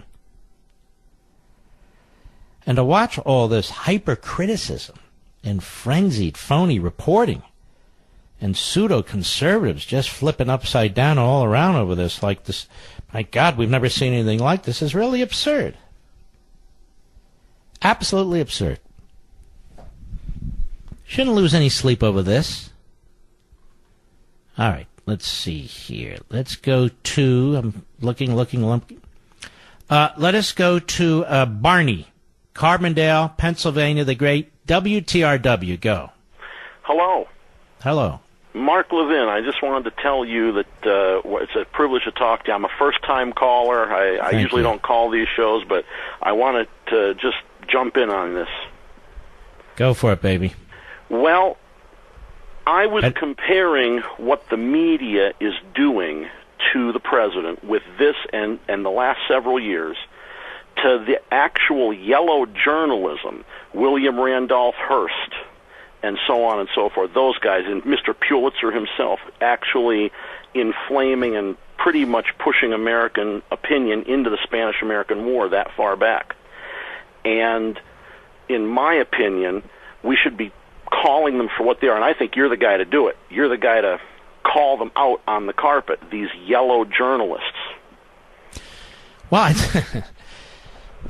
And to watch all this hypercriticism and frenzied, phony reporting and pseudo-conservatives just flipping upside down all around over this like this, my God, we've never seen anything like this, is really absurd. Absolutely absurd. Shouldn't lose any sleep over this. All right, let's see here. Let's go to, I'm looking. Let us go to Barney, Carbondale, Pennsylvania, the great WTRW. Go. Hello. Hello. Mark Levin, I just wanted to tell you that it's a privilege to talk to you. I'm a first-time caller. I usually don't call these shows, but I wanted to just jump in on this. Go for it, baby. Well, I was comparing what the media is doing to the president with this and the last several years to the actual yellow journalism, William Randolph Hearst, and so on and so forth. Those guys, and Mr. Pulitzer himself, actually inflaming and pretty much pushing American opinion into the Spanish-American War that far back. And in my opinion, we should be calling them for what they are, and I think you're the guy to do it. You're the guy to call them out on the carpet, these yellow journalists. Well,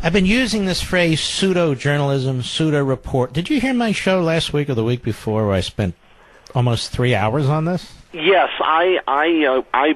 I've been using this phrase pseudo-journalism, pseudo-report. Did you hear my show last week or the week before where I spent almost 3 hours on this? Yes, I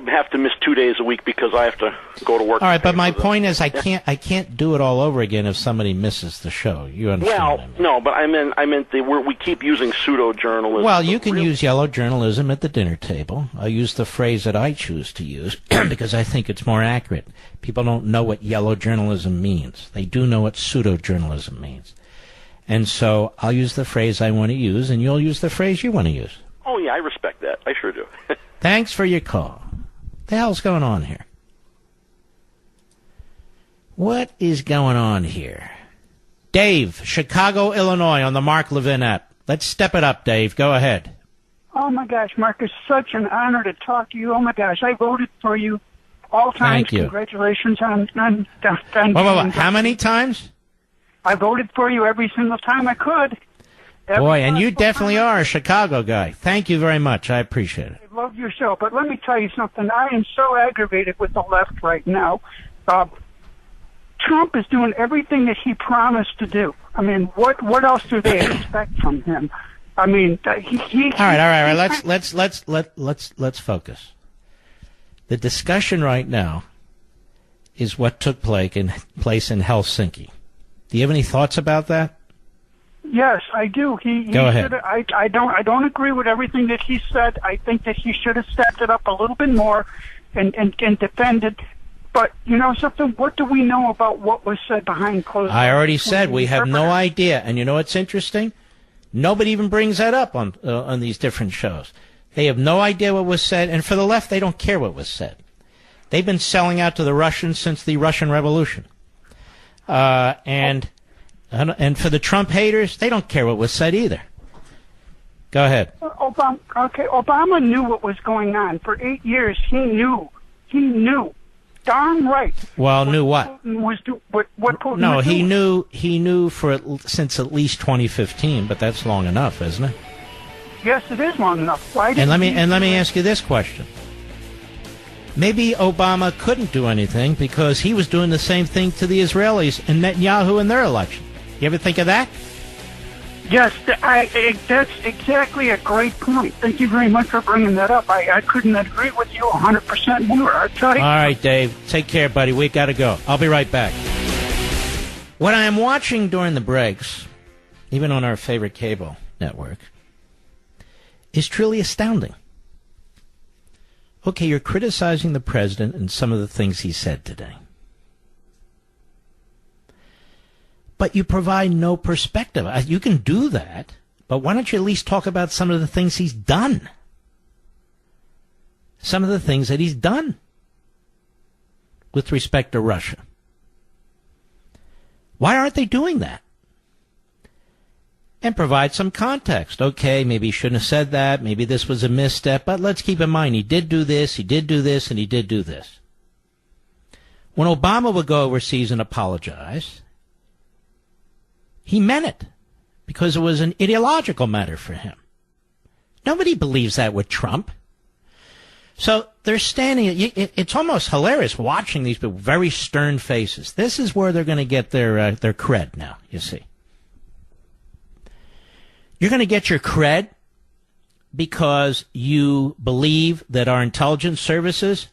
have to miss 2 days a week because I have to go to work. All right, but my point is I can't do it all over again if somebody misses the show. You understand what I mean? No, but I meant we keep using pseudo-journalism. Well, you can use yellow journalism at the dinner table. I'll use the phrase that I choose to use because I think it's more accurate. People don't know what yellow journalism means. They do know what pseudo-journalism means. And so I'll use the phrase I want to use, and you'll use the phrase you want to use. Oh, yeah, I respect that. I sure do. Thanks for your call. The hell's going on here? What is going on here? Dave, Chicago, Illinois, on the Mark Levin app. Let's step it up, Dave. Go ahead. Oh, my gosh, Mark, it's such an honor to talk to you. Oh, my gosh, I voted for you all times. Thank you. Congratulations on Whoa. How many times? I voted for you every single time I could. Boy, and you definitely are a Chicago guy. Thank you very much. I appreciate it. I love your show, but let me tell you something. I am so aggravated with the left right now. Trump is doing everything that he promised to do. I mean, what else do they expect from him? I mean, all right. Let's focus. The discussion right now is what took place in Helsinki. Do you have any thoughts about that? Yes, I do. Go ahead. I don't agree with everything that he said. I think that he should have stepped it up a little bit more and defended. But you know something? What do we know about what was said behind closed doors? I already said we have no idea. And you know what's interesting? Nobody even brings that up on these different shows. They have no idea what was said, and for the left, they don't care what was said. They've been selling out to the Russians since the Russian Revolution, and for the Trump haters, they don't care what was said either. Go ahead. Obama knew what was going on for 8 years. He knew. Darn right. Well, knew what? Putin was what Putin no, was he doing. knew. He knew since at least 2015, but that's long enough, isn't it? Yes, it is long enough. Why and let me ask you this question. Maybe Obama couldn't do anything because he was doing the same thing to the Israelis and Netanyahu in their election. You ever think of that? Yes, that's exactly a great point. Thank you very much for bringing that up. I couldn't agree with you 100% more. I tell you. All right, Dave. Take care, buddy. We got to go. I'll be right back. What I am watching during the breaks, even on our favorite cable network, is truly astounding. Okay, you're criticizing the president and some of the things he said today. But you provide no perspective. You can do that, but why don't you at least talk about some of the things he's done? Some of the things that he's done with respect to Russia. Why aren't they doing that? And provide some context. Okay, maybe he shouldn't have said that. Maybe this was a misstep. But let's keep in mind, he did do this, and he did do this. When Obama would go overseas and apologize, he meant it because it was an ideological matter for him. Nobody believes that with Trump. So they're standing. It's almost hilarious watching these people, very stern faces. This is where they're going to get their cred now, you see. You're going to get your cred because you believe that our intelligence services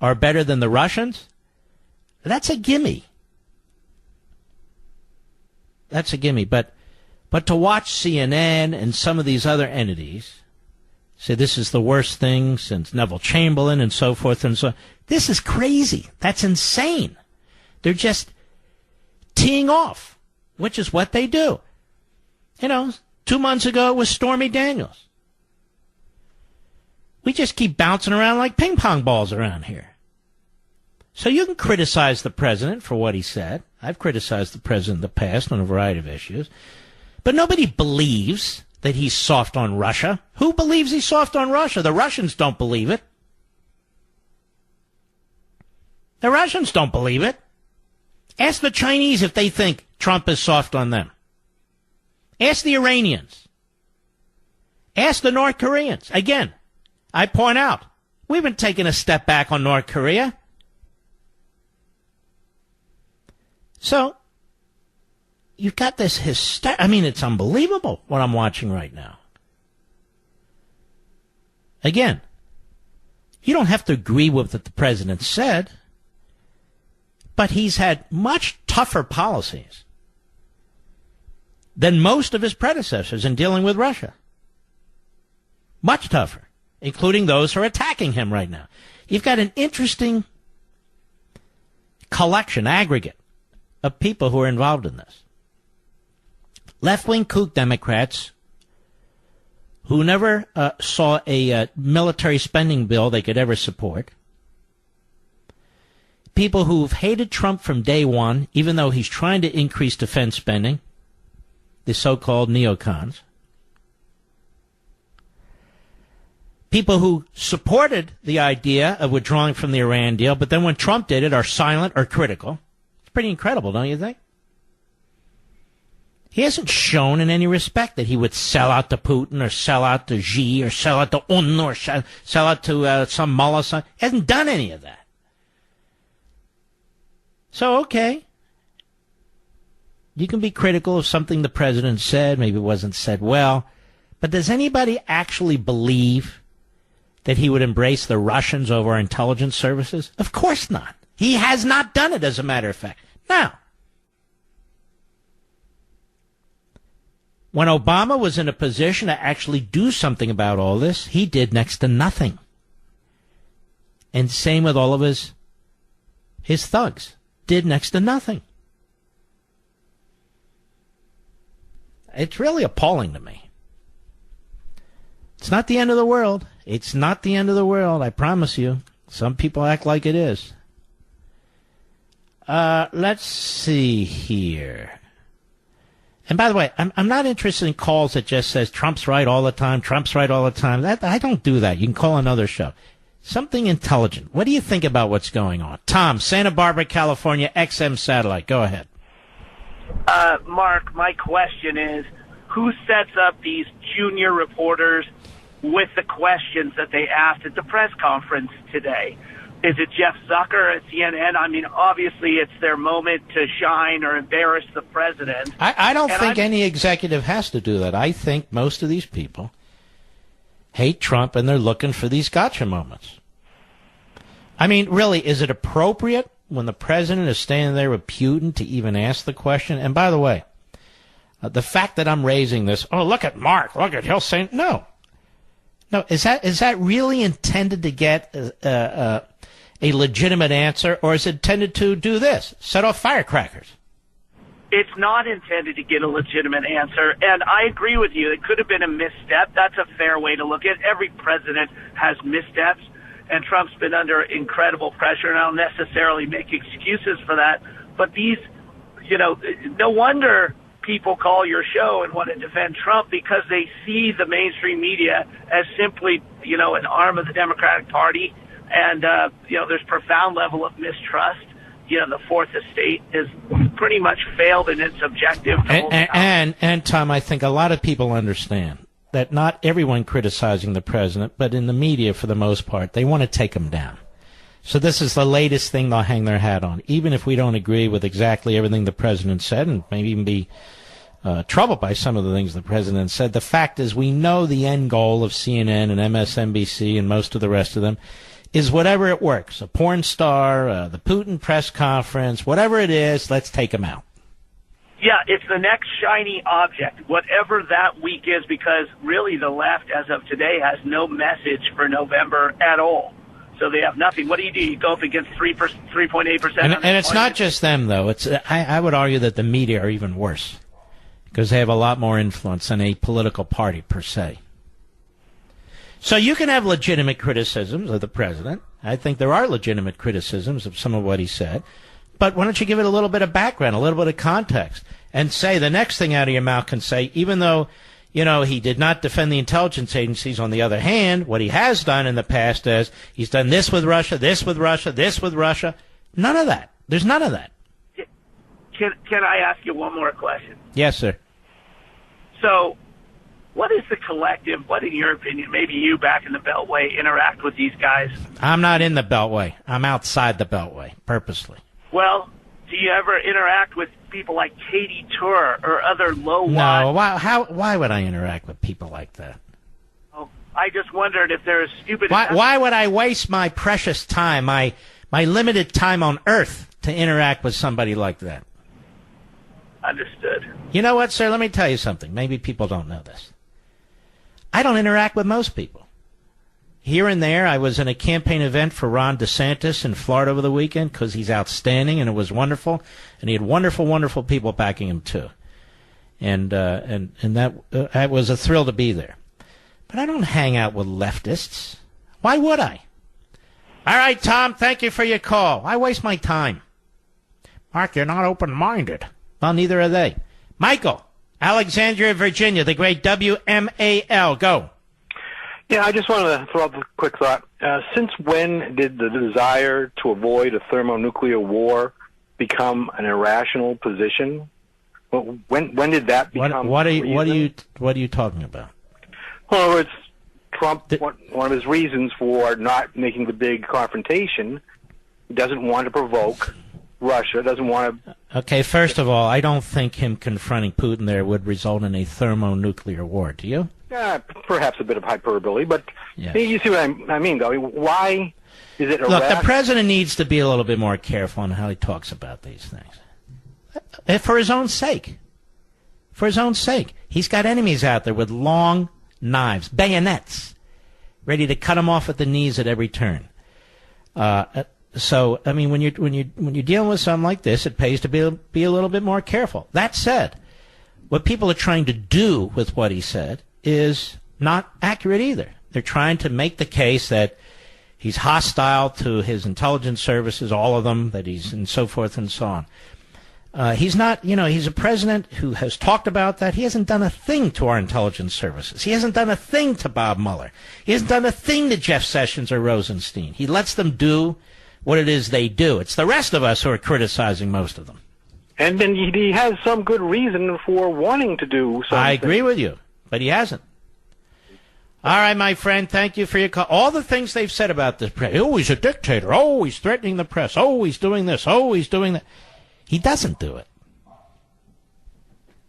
are better than the Russians? That's a gimme. That's a gimme. But to watch CNN and some of these other entities say this is the worst thing since Neville Chamberlain and so forth and so on, this is crazy. That's insane. They're just teeing off, which is what they do. You know, 2 months ago it was Stormy Daniels. We just keep bouncing around like ping pong balls around here. So you can criticize the president for what he said. I've criticized the president in the past on a variety of issues. But nobody believes that he's soft on Russia. Who believes he's soft on Russia? The Russians don't believe it. The Russians don't believe it. Ask the Chinese if they think Trump is soft on them. Ask the Iranians. Ask the North Koreans. Again, I point out, we've been taking a step back on North Korea. So, you've got this hysteria. I mean, it's unbelievable what I'm watching right now. Again, you don't have to agree with what the president said, but he's had much tougher policies than most of his predecessors in dealing with Russia. Much tougher, including those who are attacking him right now. You've got an interesting collection, aggregate, of people who are involved in this. Left-wing kook Democrats who never saw a military spending bill they could ever support. People who've hated Trump from day one, even though he's trying to increase defense spending. The so-called neocons. People who supported the idea of withdrawing from the Iran deal, but then when Trump did it, are silent or critical. It's pretty incredible, don't you think? He hasn't shown in any respect that he would sell out to Putin or sell out to Xi or sell out to Un or sell out to some mullah. He hasn't done any of that. So, okay. You can be critical of something the president said, maybe it wasn't said well, but does anybody actually believe that he would embrace the Russians over our intelligence services? Of course not. He has not done it, as a matter of fact. Now, when Obama was in a position to actually do something about all this, he did next to nothing. And same with all of his thugs. Did next to nothing. It's really appalling to me. It's not the end of the world. It's not the end of the world, I promise you. Some people act like it is. Let's see here. And by the way, I'm not interested in calls that just says Trump's right all the time, Trump's right all the time. I don't do that. You can call another show. Something intelligent. What do you think about what's going on? Tom, Santa Barbara, California, XM Satellite. Go ahead. Mark, my question is, who sets up these junior reporters with the questions that they asked at the press conference today? Is it Jeff Zucker at CNN? I mean, obviously it's their moment to shine or embarrass the president. I don't think any executive has to do that. I think most of these people hate Trump and they're looking for these gotcha moments. I mean, really, is it appropriate when the president is standing there with Putin to even ask the question? And by the way, the fact that I'm raising this, oh, look at Mark, look at he'll say, no, is that really intended to get a legitimate answer, or is it intended to do this, set off firecrackers? It's not intended to get a legitimate answer, and I agree with you. It could have been a misstep. That's a fair way to look at it. Every president has missteps, and Trump's been under incredible pressure, and I don't necessarily make excuses for that. But these, no wonder people call your show and want to defend Trump, because they see the mainstream media as simply, an arm of the Democratic Party, and, there's profound level of mistrust. The Fourth Estate has pretty much failed in its objective. And Tom, I think a lot of people understand that not everyone criticizing the president, but in the media for the most part, they want to take him down. So this is the latest thing they'll hang their hat on, even if we don't agree with exactly everything the president said, and maybe even be troubled by some of the things the president said. The fact is, we know the end goal of CNN and MSNBC and most of the rest of them is whatever it works. A porn star, the Putin press conference, whatever it is, let's take him out. Yeah, it's the next shiny object, whatever that week is, because really the left, as of today, has no message for November at all. So they have nothing. What do? You go up against 3.8%. And it's not just them, though. I would argue that the media are even worse, because they have a lot more influence than a political party per se. So you can have legitimate criticisms of the president. I think there are legitimate criticisms of some of what he said. But why don't you give it a little bit of background, a little bit of context, and say the next thing out of your mouth can say, even though, he did not defend the intelligence agencies, on the other hand, what he has done in the past is he's done this with Russia, this with Russia, this with Russia. None of that. There's none of that. Can I ask you one more question? Yes, sir. So what is the collective, what in your opinion, maybe you back in the Beltway, interact with these guys? I'm not in the Beltway. I'm outside the Beltway, purposely. Well, do you ever interact with people like Katie Tur or other low-watt? No, why would I interact with people like that? Oh, I just wondered if they're stupid. Why would I waste my precious time, my limited time on Earth, to interact with somebody like that? Understood. You know what, sir? Let me tell you something. Maybe people don't know this. I don't interact with most people. Here and there, I was in a campaign event for Ron DeSantis in Florida over the weekend because he's outstanding and it was wonderful, and he had wonderful, wonderful people backing him too, and that was a thrill to be there. But I don't hang out with leftists. Why would I? All right, Tom, thank you for your call. Why waste my time? Mark, you're not open-minded. Well, neither are they. Michael, Alexandria, Virginia, the great WMAL. Go. Yeah, I just wanted to throw out a quick thought. Since when did the desire to avoid a thermonuclear war become an irrational position? When did that become? What are you talking about? Well, it's Trump. One of his reasons for not making the big confrontation, he doesn't want to provoke Russia, doesn't want to. Okay, first of all, I don't think him confronting Putin there would result in a thermonuclear war. Do you? Perhaps a bit of hyperbole, but yes. You see what I mean, though. Why is it Look, the president needs to be a little bit more careful on how he talks about these things. For his own sake. For his own sake. He's got enemies out there with long knives, bayonets, ready to cut him off at the knees at every turn. So, I mean, when you're dealing with something like this, it pays to be a little bit more careful. That said, what people are trying to do with what he said is not accurate either. They're trying to make the case that he's hostile to his intelligence services, all of them, that he's and so forth and so on. He's not, he's a president who has talked about that. He hasn't done a thing to our intelligence services. He hasn't done a thing to Bob Mueller. He hasn't done a thing to Jeff Sessions or Rosenstein. He lets them do what it is they do. It's the rest of us who are criticizing most of them. And then he has some good reason for wanting to do something. I agree with you, but he hasn't. All right, my friend, thank you for your call. All the things they've said about this president. Oh, he's a dictator. Oh, he's threatening the press. Oh, he's doing this. Oh, he's doing that. He doesn't do it.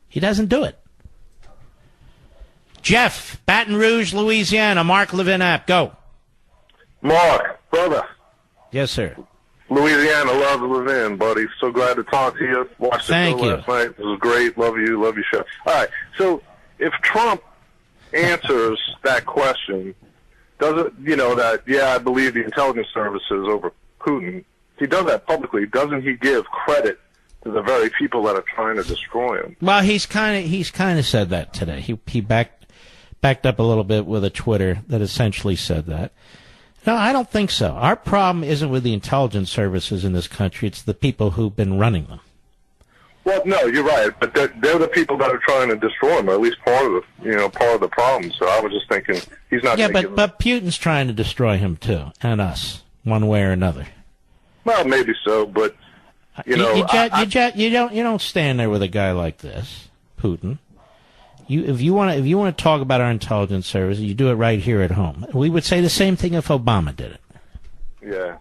He doesn't do it. Jeff, Baton Rouge, Louisiana, Mark Levin app, go. Mark, brother. Yes, sir. Louisiana, love Levin, buddy. So glad to talk to you. Watched the show last night. It was great. Love you. Love your show. All right. So if Trump answers that question, doesn't, I believe the intelligence services over Putin, if he does that publicly, doesn't he give credit to the very people that are trying to destroy him? Well, he's kind of said that today. He backed up a little bit with a Twitter that essentially said that. No, I don't think so. Our problem isn't with the intelligence services in this country. It's the people who've been running them. Well, no, you're right, but they're the people that are trying to destroy him, or at least part of the problem. So I was just thinking he's not. Yeah, but Putin's trying to destroy him too, and us, one way or another. Well, maybe so, but you don't stand there with a guy like this, Putin. If you want to talk about our intelligence services, you do it right here at home. We would say the same thing if Obama did it. Yeah.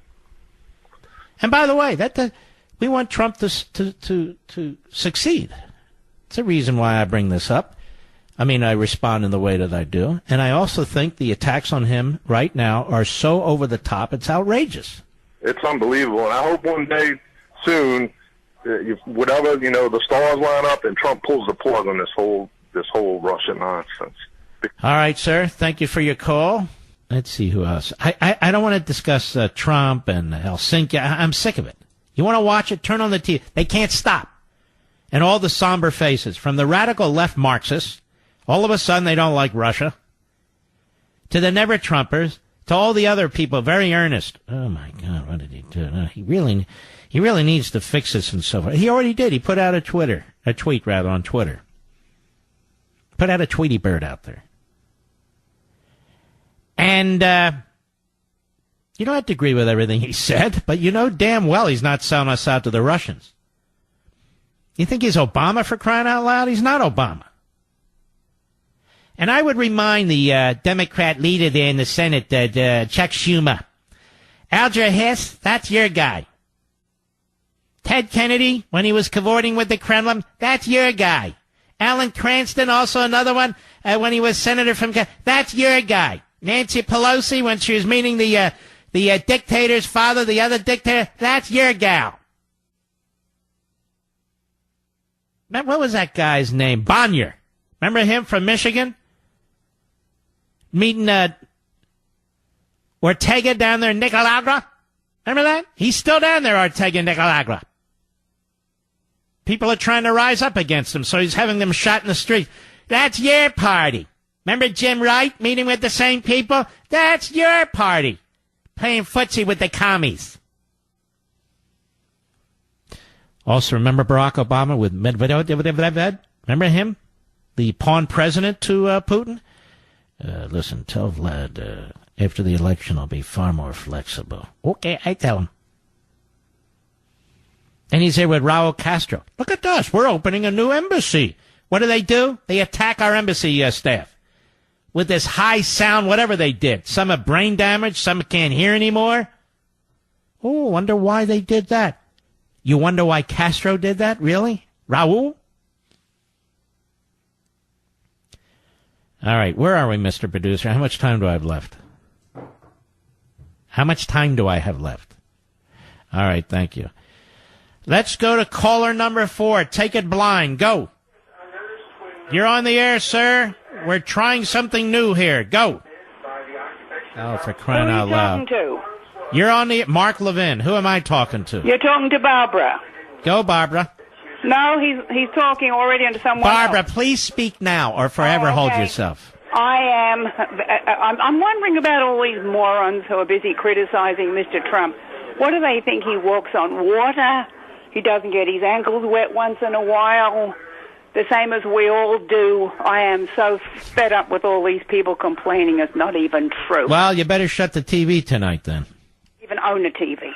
And by the way, we want Trump to succeed. It's a reason why I bring this up. I mean, I respond in the way that I do, and I also think the attacks on him right now are so over the top. It's outrageous. It's unbelievable, and I hope one day soon, whatever the stars line up and Trump pulls the plug on this whole Russian nonsense. All right, sir. Thank you for your call. Let's see who else. I don't want to discuss Trump and Helsinki. I'm sick of it. You want to watch it? Turn on the TV. They can't stop. And all the somber faces, from the radical left Marxists, all of a sudden they don't like Russia, to the never-Trumpers, to all the other people, very earnest. Oh, my God, what did he do? No, he really needs to fix this and so forth. He already did. He put out a tweet on Twitter. Put out a Tweety Bird out there. And you don't have to agree with everything he said, but you know damn well he's not selling us out to the Russians. You think he's Obama, for crying out loud? He's not Obama. And I would remind the Democrat leader there in the Senate, Chuck Schumer, Alger Hiss, that's your guy. Ted Kennedy, when he was cavorting with the Kremlin, that's your guy. Alan Cranston, also another one, when he was senator from... That's your guy. Nancy Pelosi, when she was meeting the dictator's father, the other dictator, that's your gal. What was that guy's name? Bonnier. Remember him from Michigan? Meeting Ortega down there in Nicaragua? Remember that? He's still down there, Ortega, Nicaragua. People are trying to rise up against him, so he's having them shot in the street. That's your party. Remember Jim Wright meeting with the same people? That's your party. Playing footsie with the commies. Also, remember Barack Obama with Medvedev? Remember him? The pawn president to Putin? Listen, tell Vlad, after the election I'll be far more flexible. Okay, I tell him. And he's here with Raul Castro. Look at us. We're opening a new embassy. What do? They attack our embassy staff with this high sound, whatever they did. Some have brain damage. Some can't hear anymore. Oh, wonder why they did that. You wonder why Castro did that? Really? Raul? All right, where are we, Mr. Producer? How much time do I have left? How much time do I have left? All right, thank you. Let's go to caller number 4. Take it blind. Go. You're on the air, sir. We're trying something new here. Go. Oh, for crying out loud. Who are you talking to? You're on the... Mark Levin. Who am I talking to? You're talking to Barbara. Go, Barbara. No, he's talking already to someone Barbara, else. please speak now or forever hold yourself. I'm wondering about all these morons who are busy criticizing Mr. Trump. What do they think? He walks on water? He doesn't get his ankles wet once in a while? The same as we all do. I am so fed up with all these people complaining it's not even true. Well, you better shut the TV tonight then. Even own a TV.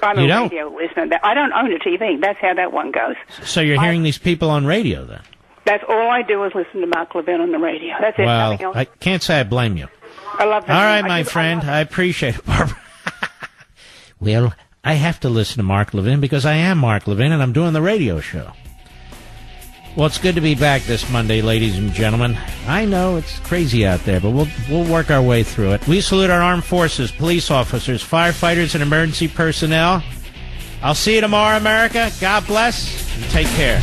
I'm You a don't? radio listener. I don't own a TV. That's how that one goes. So you're hearing these people on radio then? That's all I do is listen to Mark Levin on the radio. That's it. Well, Nothing else. I can't say I blame you. I love that. All right, my friend. I appreciate it, Barbara. Well, I have to listen to Mark Levin because I am Mark Levin and I'm doing the radio show. Well, it's good to be back this Monday, ladies and gentlemen. I know it's crazy out there, but we'll work our way through it. We salute our armed forces, police officers, firefighters, and emergency personnel. I'll see you tomorrow, America. God bless and take care.